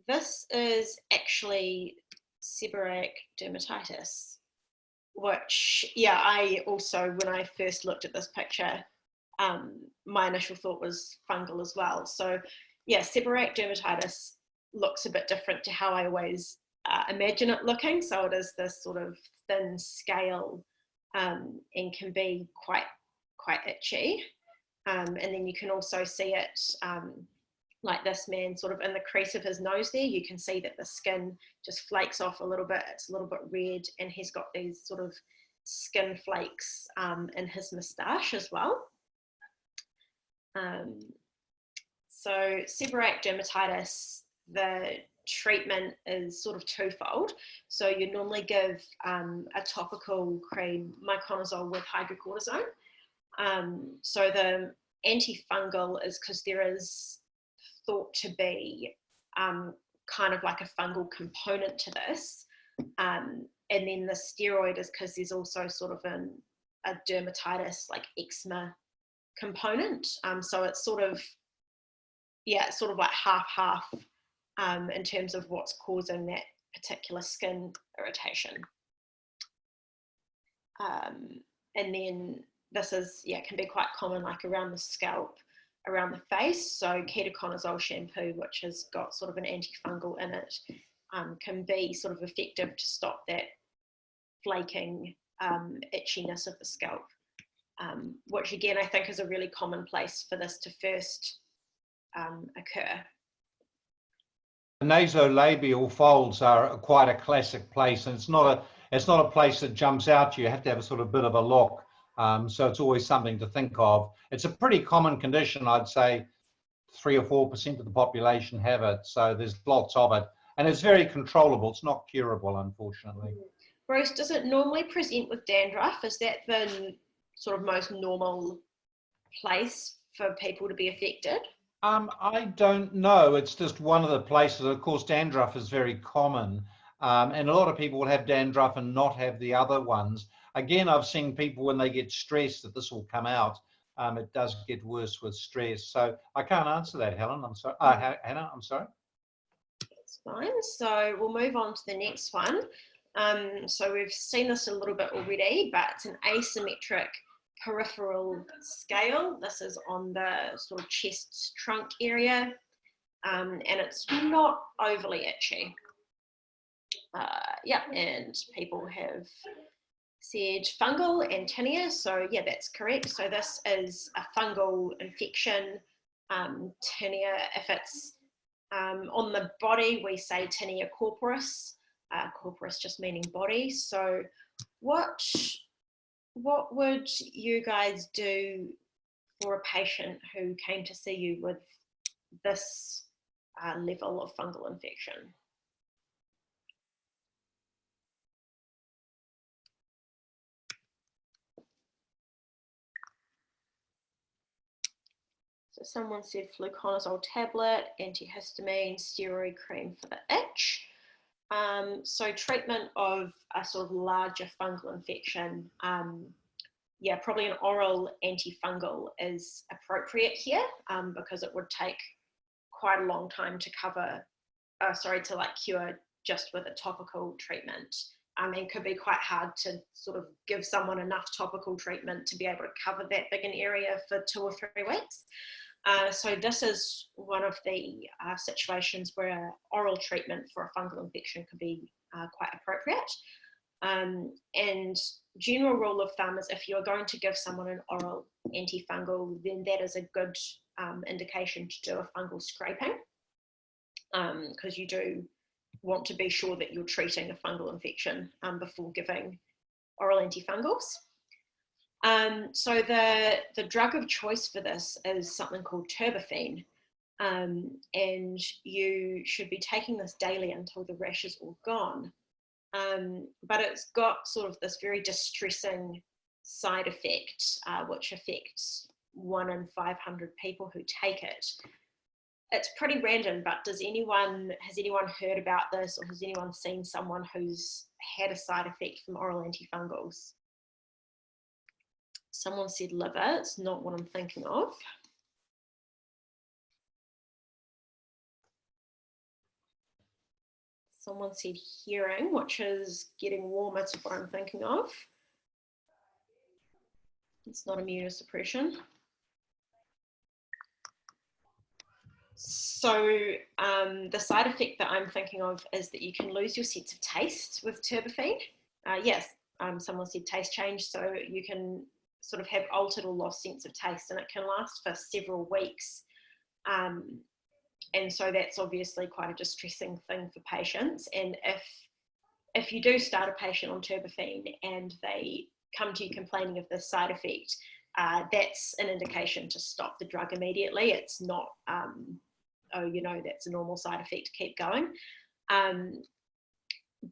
this is actually seborrheic dermatitis, which, I also, when I first looked at this picture, my initial thought was fungal as well. So seborrheic dermatitis looks a bit different to how I always imagine it looking. So it is this sort of thin scale, and can be quite itchy. And then you can also see it like this man sort of in the crease of his nose there, you can see that the skin just flakes off a little bit. It's a little bit red, and he's got these sort of skin flakes in his moustache as well. So seborrheic dermatitis, the treatment is sort of twofold. So you normally give a topical cream, miconazole with hydrocortisone. So the antifungal is because there is thought to be kind of like a fungal component to this. And then the steroid is because there's also sort of a dermatitis, like eczema component. So it's sort of, yeah, it's sort of like half-half in terms of what's causing that particular skin irritation. And then this is, yeah, can be quite common, like around the scalp, around the face. So ketoconazole shampoo, which has got sort of an antifungal in it, can be sort of effective to stop that flaking itchiness of the scalp, which again I think is a really common place for this to first occur. Nasolabial folds are quite a classic place, and it's not a place that jumps out. You have to have a sort of bit of a look, so it's always something to think of. It's a pretty common condition. I'd say 3 or 4% of the population have it, so there's lots of it, and it's very controllable. It's not curable, unfortunately. Bruce, does it normally present with dandruff? Is that the sort of most normal place for people to be affected? I don't know. It's just one of the places. Of course, dandruff is very common, and a lot of people will have dandruff and not have the other ones. Again, I've seen people when they get stressed that this will come out. It does get worse with stress. So I can't answer that, Helen. I'm sorry. Hannah, I'm sorry. That's fine. So we'll move on to the next one. So we've seen this a little bit already, but it's an asymmetric peripheral scale. This is on the sort of chest trunk area, and it's not overly itchy. Yeah, and people have said fungal and tinea, so yeah, that's correct. So this is a fungal infection. Tinea, if it's on the body, we say tinea corporis, corporis just meaning body. So what would you guys do for a patient who came to see you with this level of fungal infection? So someone said fluconazole tablet, antihistamine, steroid cream for the itch. So treatment of a sort of larger fungal infection, yeah, probably an oral antifungal is appropriate here, because it would take quite a long time to to like cure just with a topical treatment. It could be quite hard to sort of give someone enough topical treatment to be able to cover that big an area for 2 or 3 weeks. So this is one of the situations where oral treatment for a fungal infection could be quite appropriate. And general rule of thumb is if you're going to give someone an oral antifungal, then that is a good indication to do a fungal scraping, because you do want to be sure that you're treating a fungal infection before giving oral antifungals. So the drug of choice for this is something called terbinafine, and you should be taking this daily until the rash is all gone. But it's got sort of this very distressing side effect, which affects 1 in 500 people who take it. It's pretty random, but has anyone heard about this, or has anyone seen someone who's had a side effect from oral antifungals? Someone said liver. It's not what I'm thinking of. Someone said hearing, which is getting warmer to what I'm thinking of. It's not immunosuppression. So the side effect that I'm thinking of is that you can lose your sense of taste with terbinafine. Yes, someone said taste change, so you can sort of have altered or lost sense of taste, and it can last for several weeks. And so that's obviously quite a distressing thing for patients. And if you do start a patient on terbinafine and they come to you complaining of this side effect, that's an indication to stop the drug immediately. It's not, oh, you know, that's a normal side effect, keep going.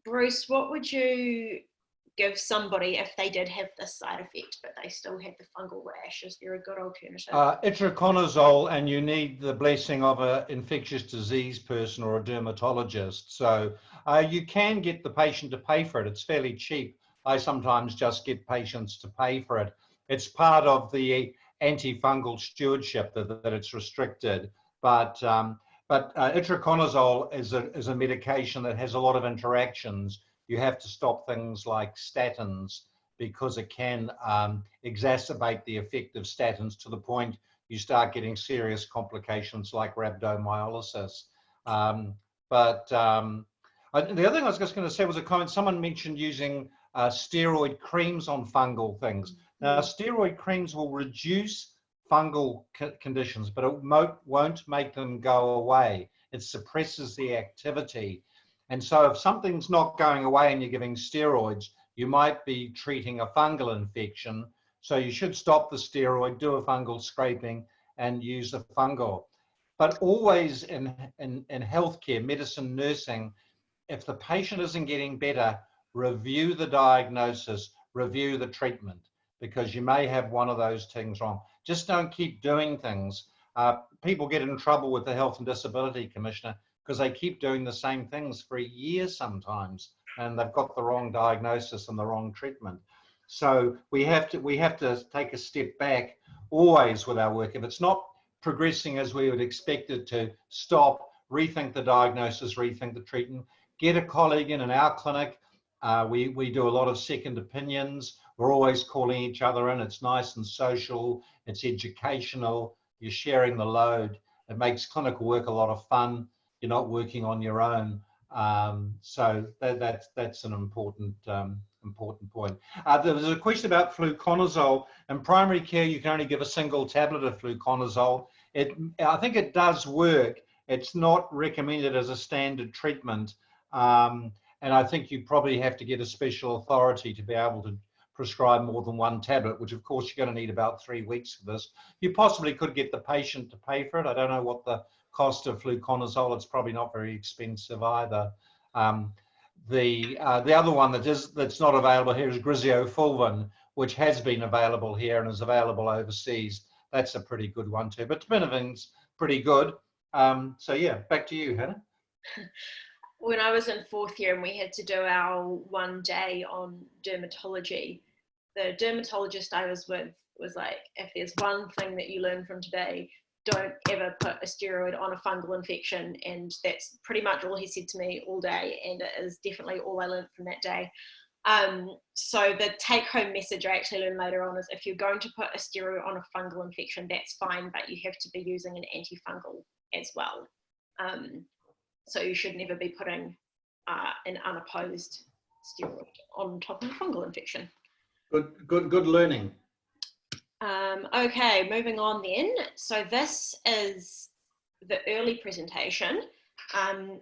Bruce, what would you give somebody if they did have this side effect, but they still had the fungal rash? Is there a good alternative? Itraconazole, and you need the blessing of an infectious disease person or a dermatologist. So you can get the patient to pay for it. It's fairly cheap. I sometimes just get patients to pay for it. It's part of the antifungal stewardship that it's restricted. But itraconazole is a medication that has a lot of interactions. You have to stop things like statins because it can exacerbate the effect of statins to the point you start getting serious complications like rhabdomyolysis. The other thing I was just going to say was a comment. Someone mentioned using steroid creams on fungal things. Now, steroid creams will reduce fungal conditions, but it won't make them go away. It suppresses the activity. And so if something's not going away and you're giving steroids, you might be treating a fungal infection. So you should stop the steroid, do a fungal scraping, and use a fungal. But always in healthcare, medicine, nursing, if the patient isn't getting better, review the diagnosis, review the treatment, because you may have one of those things wrong. Just don't keep doing things. People get in trouble with the Health and Disability Commissioner because they keep doing the same things for years sometimes, and they've got the wrong diagnosis and the wrong treatment. So we have to take a step back always with our work. If it's not progressing as we would expect it to, stop, rethink the diagnosis, rethink the treatment, get a colleague in our clinic. We do a lot of second opinions. We're always calling each other in. It's nice and social. It's educational. You're sharing the load. It makes clinical work a lot of fun. You're not working on your own. So that's an important point. There was a question about fluconazole. In primary care, you can only give a single tablet of fluconazole. I think it does work. It's not recommended as a standard treatment. And I think you probably have to get a special authority to be able to prescribe more than one tablet, which of course you're going to need about 3 weeks for this. You possibly could get the patient to pay for it. I don't know what the cost of fluconazole. It's probably not very expensive either. The other one that's not available here is griseofulvin, which has been available here and is available overseas. That's a pretty good one too. But terbinafen's pretty good. So yeah, back to you, Hannah. When I was in 4th year and we had to do our 1 day on dermatology, the dermatologist I was with was like, if there's one thing that you learn from today, don't ever put a steroid on a fungal infection. And that's pretty much all he said to me all day, and it is definitely all I learned from that day. So the take-home message I actually learned later on is, if you're going to put a steroid on a fungal infection, that's fine, but you have to be using an antifungal as well. So you should never be putting an unopposed steroid on top of a fungal infection. Good learning. Okay, moving on then. So this is the early presentation.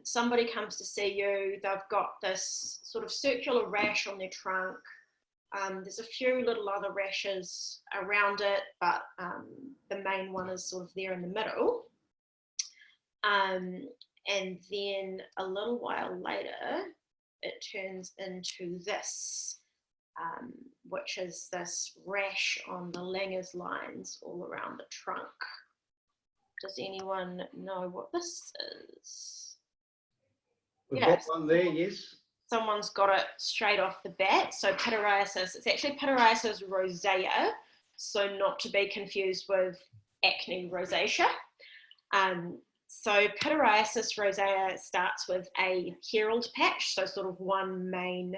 Somebody comes to see you, they've got this sort of circular rash on their trunk. There's a few little other rashes around it, but the main one is sort of there in the middle. And then a little while later, it turns into this, which is this rash on the Langer's lines all around the trunk. Does anyone know what this is? We've got one there, yes. Someone's got it straight off the bat. So pityriasis, it's actually pityriasis rosea, so not to be confused with acne rosacea. So pityriasis rosea starts with a herald patch, so sort of one main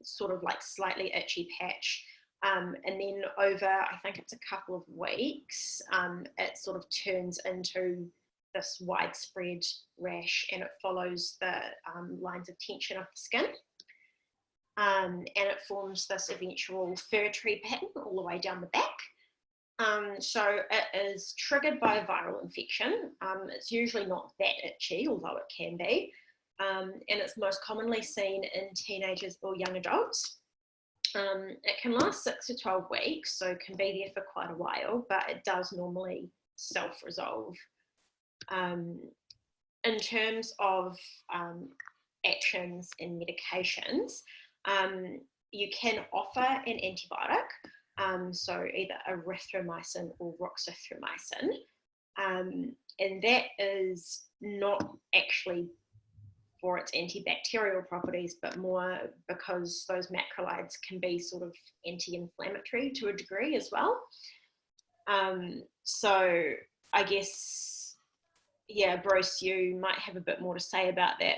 sort of like slightly itchy patch. And then over, I think it's a couple of weeks, it sort of turns into this widespread rash, and it follows the lines of tension of the skin. And it forms this eventual fir tree pattern all the way down the back. So it is triggered by a viral infection. It's usually not that itchy, although it can be. And it's most commonly seen in teenagers or young adults. It can last 6 to 12 weeks, so it can be there for quite a while, but it does normally self-resolve. In terms of actions in medications, you can offer an antibiotic, so either erythromycin or roxithromycin, and that is not actually for its antibacterial properties, but more because those macrolides can be sort of anti-inflammatory to a degree as well. So I guess, yeah, Bruce, you might have a bit more to say about that.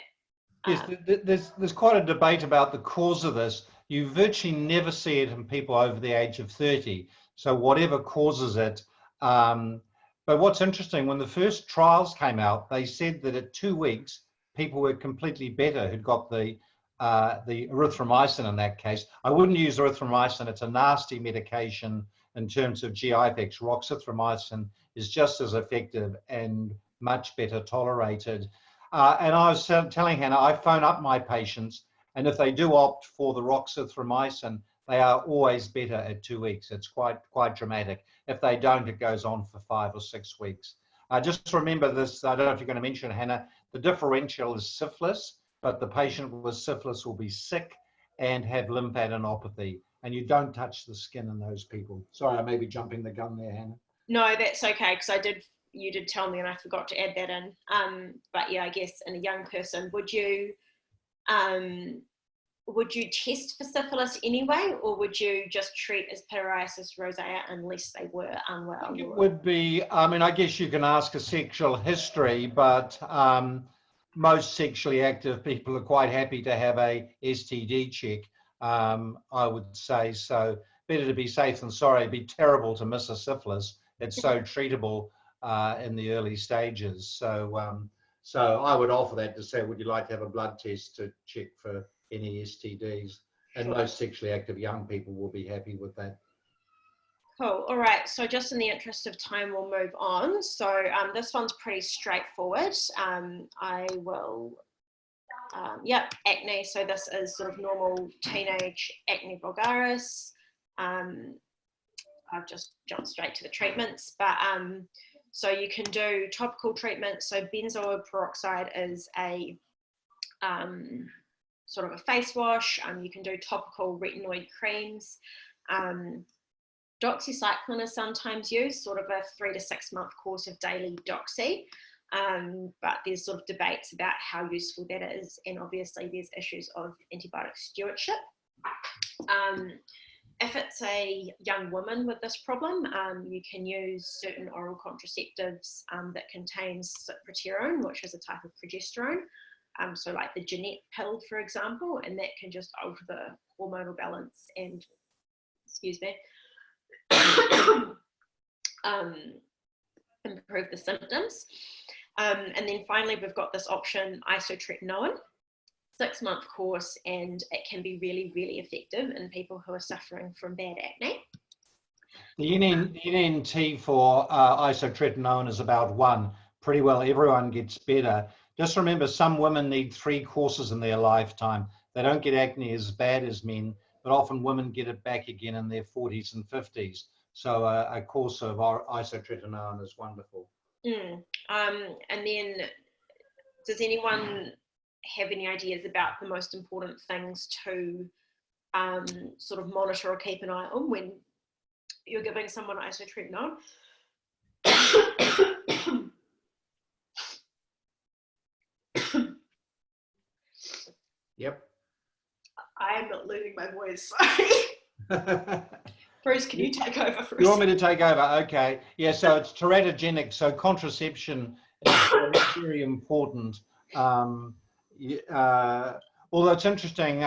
Yes, there's quite a debate about the cause of this. You virtually never see it in people over the age of 30. So whatever causes it. But what's interesting, when the first trials came out, they said that at 2 weeks, people were completely better who'd got the erythromycin in that case. I wouldn't use erythromycin. It's a nasty medication in terms of GI effects. Roxithromycin is just as effective and much better tolerated. And I was telling Hannah, I phone up my patients, and if they do opt for the roxithromycin, they are always better at 2 weeks. It's quite dramatic. If they don't, it goes on for 5 or 6 weeks. Just remember this, I don't know if you're going to mention, Hannah, the differential is syphilis, but the patient with syphilis will be sick and have lymphadenopathy, and you don't touch the skin in those people. Sorry, I may be jumping the gun there, Hannah. No, that's okay, because you did tell me and I forgot to add that in. But yeah, I guess in a young person, would you test for syphilis anyway, or would you just treat as pityriasis rosea unless they were unwell? It would be, I mean, I guess you can ask a sexual history, but most sexually active people are quite happy to have a STD check, I would say. So better to be safe than sorry. It'd be terrible to miss a syphilis. It's so treatable in the early stages. So I would offer that to say, would you like to have a blood test to check for any STDs? And most sexually active young people will be happy with that. Cool. All right. So just in the interest of time, we'll move on. So this one's pretty straightforward. I will, acne. So this is sort of normal teenage acne vulgaris. I've just jumped straight to the treatments, but so you can do topical treatment. So benzoyl peroxide is a sort of a face wash. You can do topical retinoid creams. Doxycycline is sometimes used, sort of a 3 to 6 month course of daily doxy. But there's sort of debates about how useful that is, and obviously there's issues of antibiotic stewardship. If it's a young woman with this problem, you can use certain oral contraceptives that contains cyproterone, which is a type of progesterone. So like the Jeanette pill, for example, and that can just alter the hormonal balance and, improve the symptoms. And then finally, we've got this option, isotretinoin, 6-month course, and it can be really, really effective in people who are suffering from bad acne. The NNT for isotretinoin is about 1. Pretty well everyone gets better. Just remember, some women need 3 courses in their lifetime. They don't get acne as bad as men, but often women get it back again in their 40s and 50s. So a course of isotretinoin is wonderful. And then, does anyone have any ideas about the most important things to sort of monitor or keep an eye on when you're giving someone isotretinoin? Yep. I'm not losing my voice, sorry. Bruce, can you take over for You want me to take over? Okay. Yeah, so it's teratogenic, so contraception is very, very important. Although it's interesting,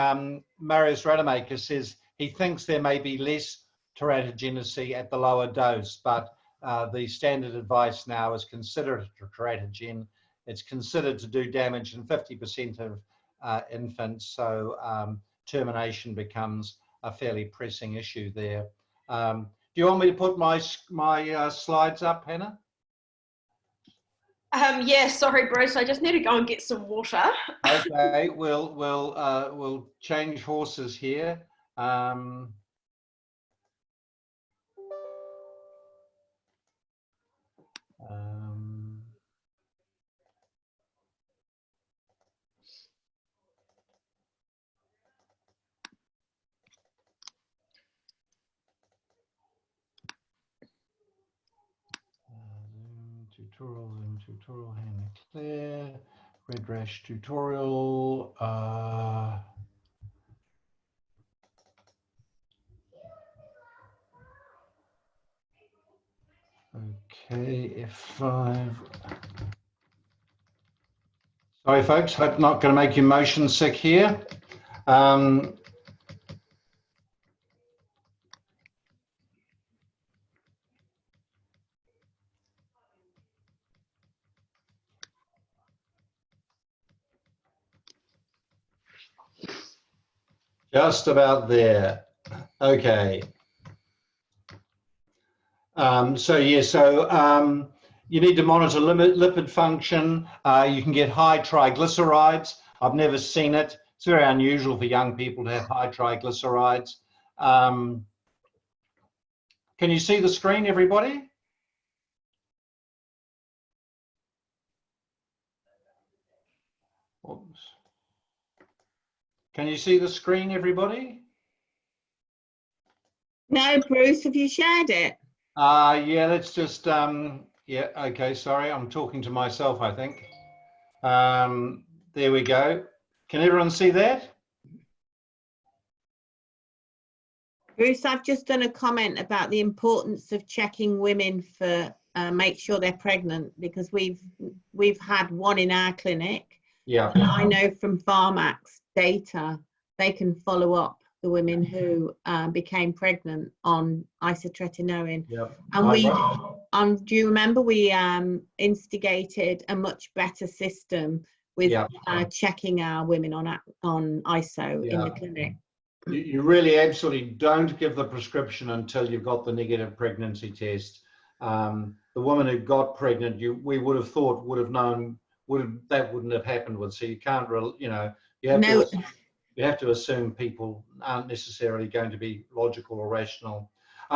Marius Rademacher says he thinks there may be less teratogenicity at the lower dose, but the standard advice now is consider it a teratogen. It's considered to do damage in 50% of infants, so termination becomes a fairly pressing issue there. Do you want me to put my slides up, Hannah? Yeah, sorry, Bruce. I just need to go and get some water. Okay, we'll change horses here. tutorial, Hannah Clare, red rash tutorial. Okay, F5. Sorry, folks, hope not going to make you motion sick here. Just about there. Okay. You need to monitor lipid function. You can get high triglycerides. I've never seen it. It's very unusual for young people to have high triglycerides. Can you see the screen, everybody? Oops. Can you see the screen, everybody? No, Bruce, have you shared it? Yeah, let's just, yeah, okay, sorry, I'm talking to myself, I think. There we go. Can everyone see that? Bruce, I've just done a comment about the importance of checking women for make sure they're pregnant, because we've had one in our clinic. Yeah. And I know from Pharmax data, they can follow up the women who became pregnant on isotretinoin. Yeah. And do you remember we instigated a much better system with checking our women on ISO in the clinic? You really absolutely don't give the prescription until you've got the negative pregnancy test. The woman who got pregnant, we would have thought would have known that wouldn't have happened with. So you can't really, you know, you have to assume people aren't necessarily going to be logical or rational.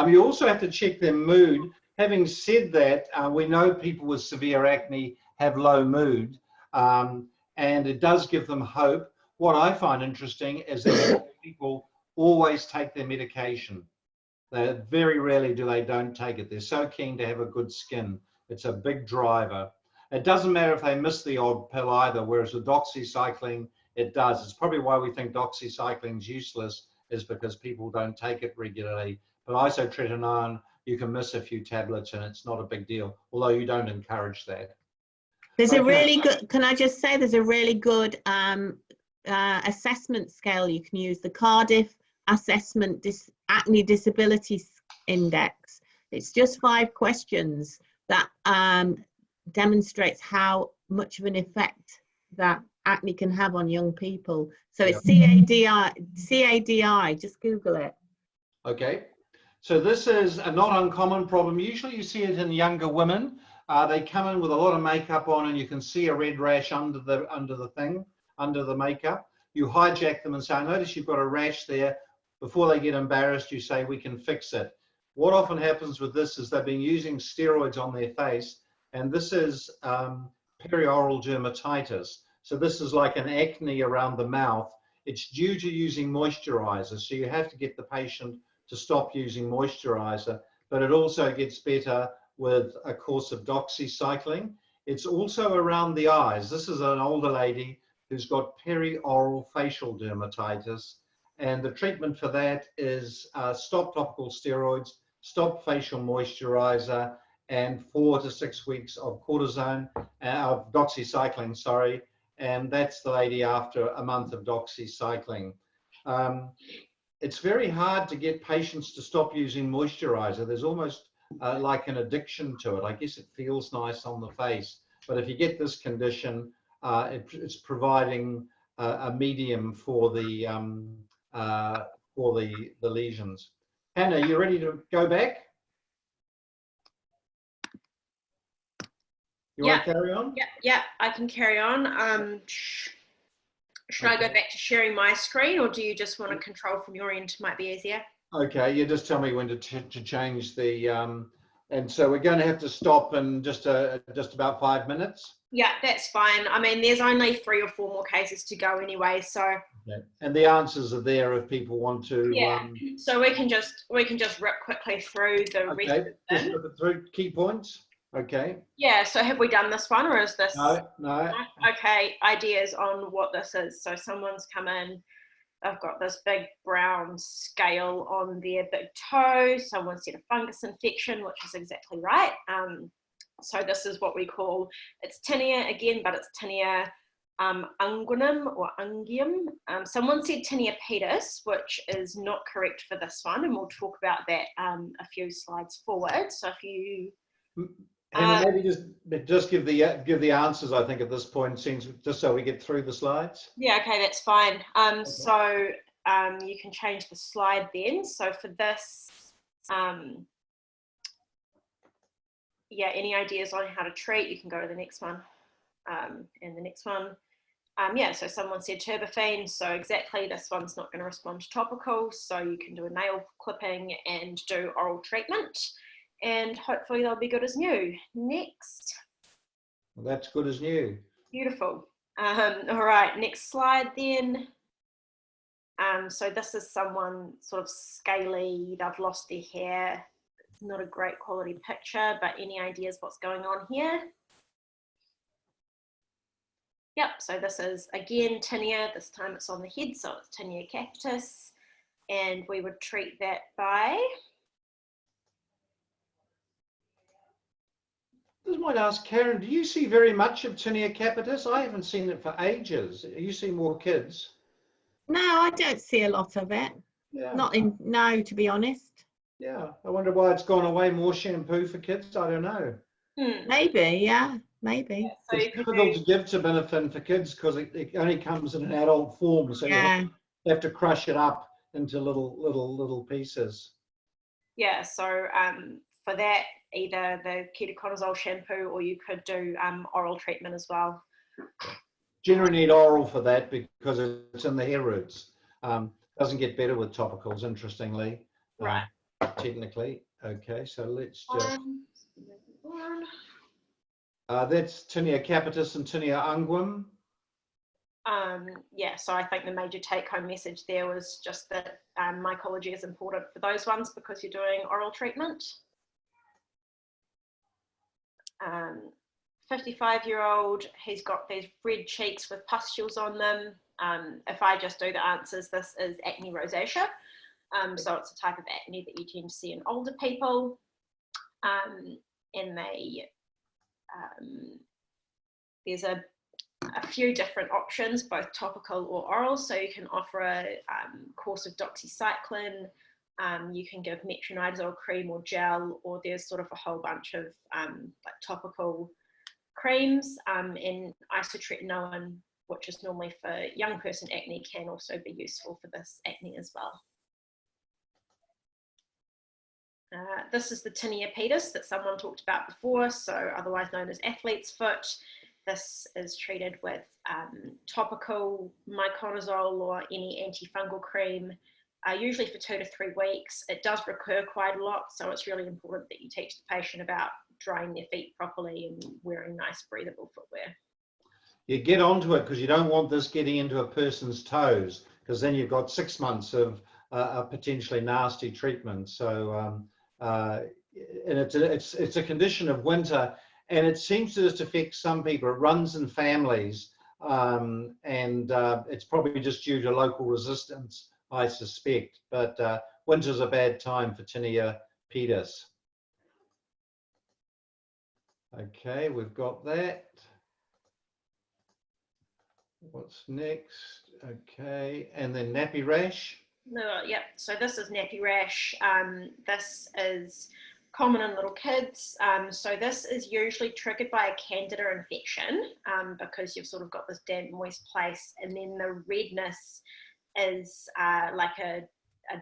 You also have to check their mood. Having said that, we know people with severe acne have low mood, and it does give them hope. What I find interesting is that people always take their medication. Very rarely do they don't take it. They're so keen to have a good skin. It's a big driver. It doesn't matter if they miss the odd pill either, whereas with doxycycline, it does. It's probably why we think doxycycline is useless, is because people don't take it regularly. But isotretinoin, you can miss a few tablets and it's not a big deal, although you don't encourage that. There's a really good, can I just say, there's a really good assessment scale you can use, the Cardiff Assessment Acne Disability Index. It's just 5 questions that demonstrates how much of an effect that acne can have on young people. So it's CADI, just Google it. Okay, so this is a not uncommon problem. Usually you see it in younger women. They come in with a lot of makeup on and you can see a red rash under the makeup. You hijack them and say, I notice you've got a rash there. Before they get embarrassed, you say, we can fix it. What often happens with this is they've been using steroids on their face, and this is perioral dermatitis. So this is like an acne around the mouth. It's due to using moisturizer. So you have to get the patient to stop using moisturizer, but it also gets better with a course of doxycycline. It's also around the eyes. This is an older lady who's got perioral facial dermatitis, and the treatment for that is stop topical steroids, stop facial moisturizer, and 4 to 6 weeks of cortisone, of doxycycline, sorry, and that's the lady after a month of doxycycline. It's very hard to get patients to stop using moisturizer. There's almost like an addiction to it. I guess it feels nice on the face, but if you get this condition, it's providing a medium for the lesions. Hannah, you ready to go back? You want to carry on? Yeah, I can carry on. Should I go back to sharing my screen, or do you just want to control from your end? Might be easier. Okay, you just tell me when to change the, and so we're going to have to stop in just about 5 minutes. Yeah, that's fine. I mean, there's only 3 or 4 more cases to go anyway, so. Okay. And the answers are there if people want to. Yeah. So we can just rip quickly through the rest of them. Just rip it through key points. Okay. Yeah, so have we done this one, or is this? No, no. Okay, ideas on what this is. So someone's come in, they've got this big brown scale on their big toe. Someone said a fungus infection, which is exactly right. So this is what we call, it's tinea again, but it's tinea unguinum or unguium. Someone said tinea pedis, which is not correct for this one, and we'll talk about that a few slides forward. So if you Hannah, maybe just give the answers. I think at this point, since just so we get through the slides. Yeah, okay, that's fine. Okay. So you can change the slide then. So for this, yeah, any ideas on how to treat, you can go to the next one. And the next one, yeah, so someone said terbinafine. So exactly, this one's not going to respond to topicals. So you can do a nail clipping and do oral treatment. And hopefully they'll be good as new. Next. Well, that's good as new. Beautiful. All right, next slide then. So this is someone sort of scaly, they've lost their hair. It's not a great quality picture, but any ideas what's going on here? Yep, so this is again tinea, this time it's on the head, so it's tinea capitis, and we would treat that by... I just might ask Karen, do you see very much of tinea capitis? I haven't seen it for ages. You see more kids? No, I don't see a lot of it. Yeah. Not in, no, to be honest. Yeah. I wonder why it's gone away. More shampoo for kids? I don't know. Maybe, yeah, maybe. So It's difficult to give terbinafine for kids because it only comes in an adult form, so Yeah. you have to crush it up into little pieces. Yeah, so for that, either the ketoconazole shampoo or you could do oral treatment as well. Generally need oral for that because it's in the hair roots. Doesn't get better with topicals, interestingly. Right. Technically. Okay, so let's just... One. that's tinea capitis and tinea unguim. Yeah, so I think the major take-home message there was just that mycology is important for those ones because you're doing oral treatment. 55-year-old, he's got these red cheeks with pustules on them. If I just do the answers, this is acne rosacea. So it's a type of acne that you tend to see in older people. And there's a few different options, both topical or oral. So you can offer a course of doxycycline. You can give metronidazole cream or gel, or there's sort of a whole bunch of like topical creams, and isotretinoin, which is normally for young person acne, can also be useful for this acne as well. This is the tinea pedis that someone talked about before, so otherwise known as athlete's foot. This is treated with topical miconazole or any antifungal cream, usually for 2 to 3 weeks. It does recur quite a lot, so it's really important that you teach the patient about drying their feet properly and wearing nice breathable footwear. You get onto it because you don't want this getting into a person's toes, because then you've got 6 months of a potentially nasty treatment. So and it's a condition of winter, and it seems to just affect some people. It runs in families, and it's probably just due to local resistance, I suspect. But winter's a bad time for tinea pedis. Okay, we've got that. What's next? Okay, and then nappy rash. No, yep, so this is nappy rash. This is common in little kids. So this is usually triggered by a candida infection because you've sort of got this damp, moist place, and then the redness is like a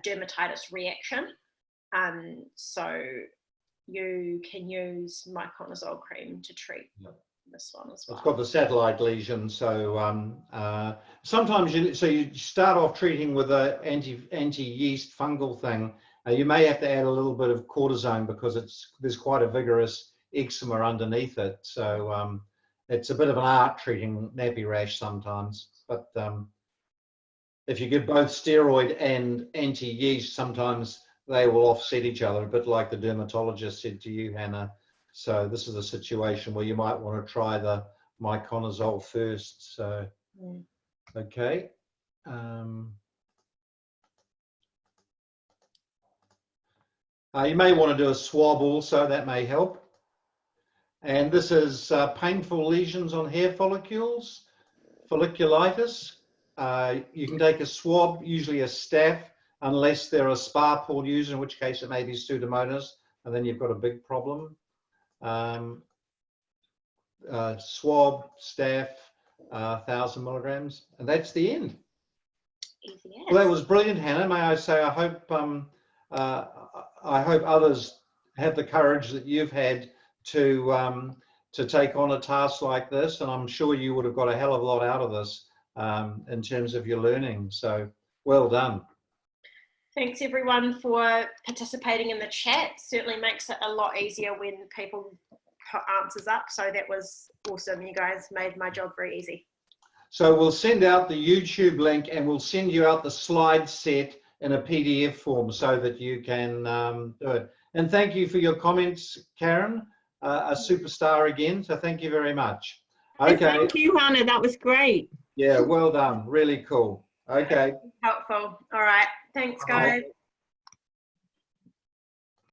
dermatitis reaction. So you can use miconazole cream to treat this one as well. It's got the satellite lesion, so sometimes you start off treating with a anti-yeast fungal thing. You may have to add a little bit of cortisone because there's quite a vigorous eczema underneath it. So it's a bit of an art treating nappy rash sometimes. But if you give both steroid and anti-yeast, sometimes they will offset each other, a bit like the dermatologist said to you, Hannah. So this is a situation where you might want to try the miconazole first. So, okay. You may want to do a swab also, that may help. And this is painful lesions on hair follicles, folliculitis. You can take a swab, usually a staph, unless they're a spa pool user, in which case it may be Pseudomonas, and then you've got a big problem. Swab, staph, 1,000 milligrams, and that's the end. Easy as. Well, that was brilliant, Hannah. May I say, I hope others have the courage that you've had to take on a task like this, and I'm sure you would have got a hell of a lot out of this in terms of your learning. So, well done. Thanks everyone for participating in the chat. Certainly makes it a lot easier when people put answers up. So that was awesome. You guys made my job very easy. So we'll send out the YouTube link and we'll send you out the slide set in a PDF form so that you can do it. And thank you for your comments, Karen, a superstar again. So thank you very much. Okay. Thank you, Hannah. That was great. Yeah, well done. Really cool. Okay. Helpful. All right. Thanks, guys.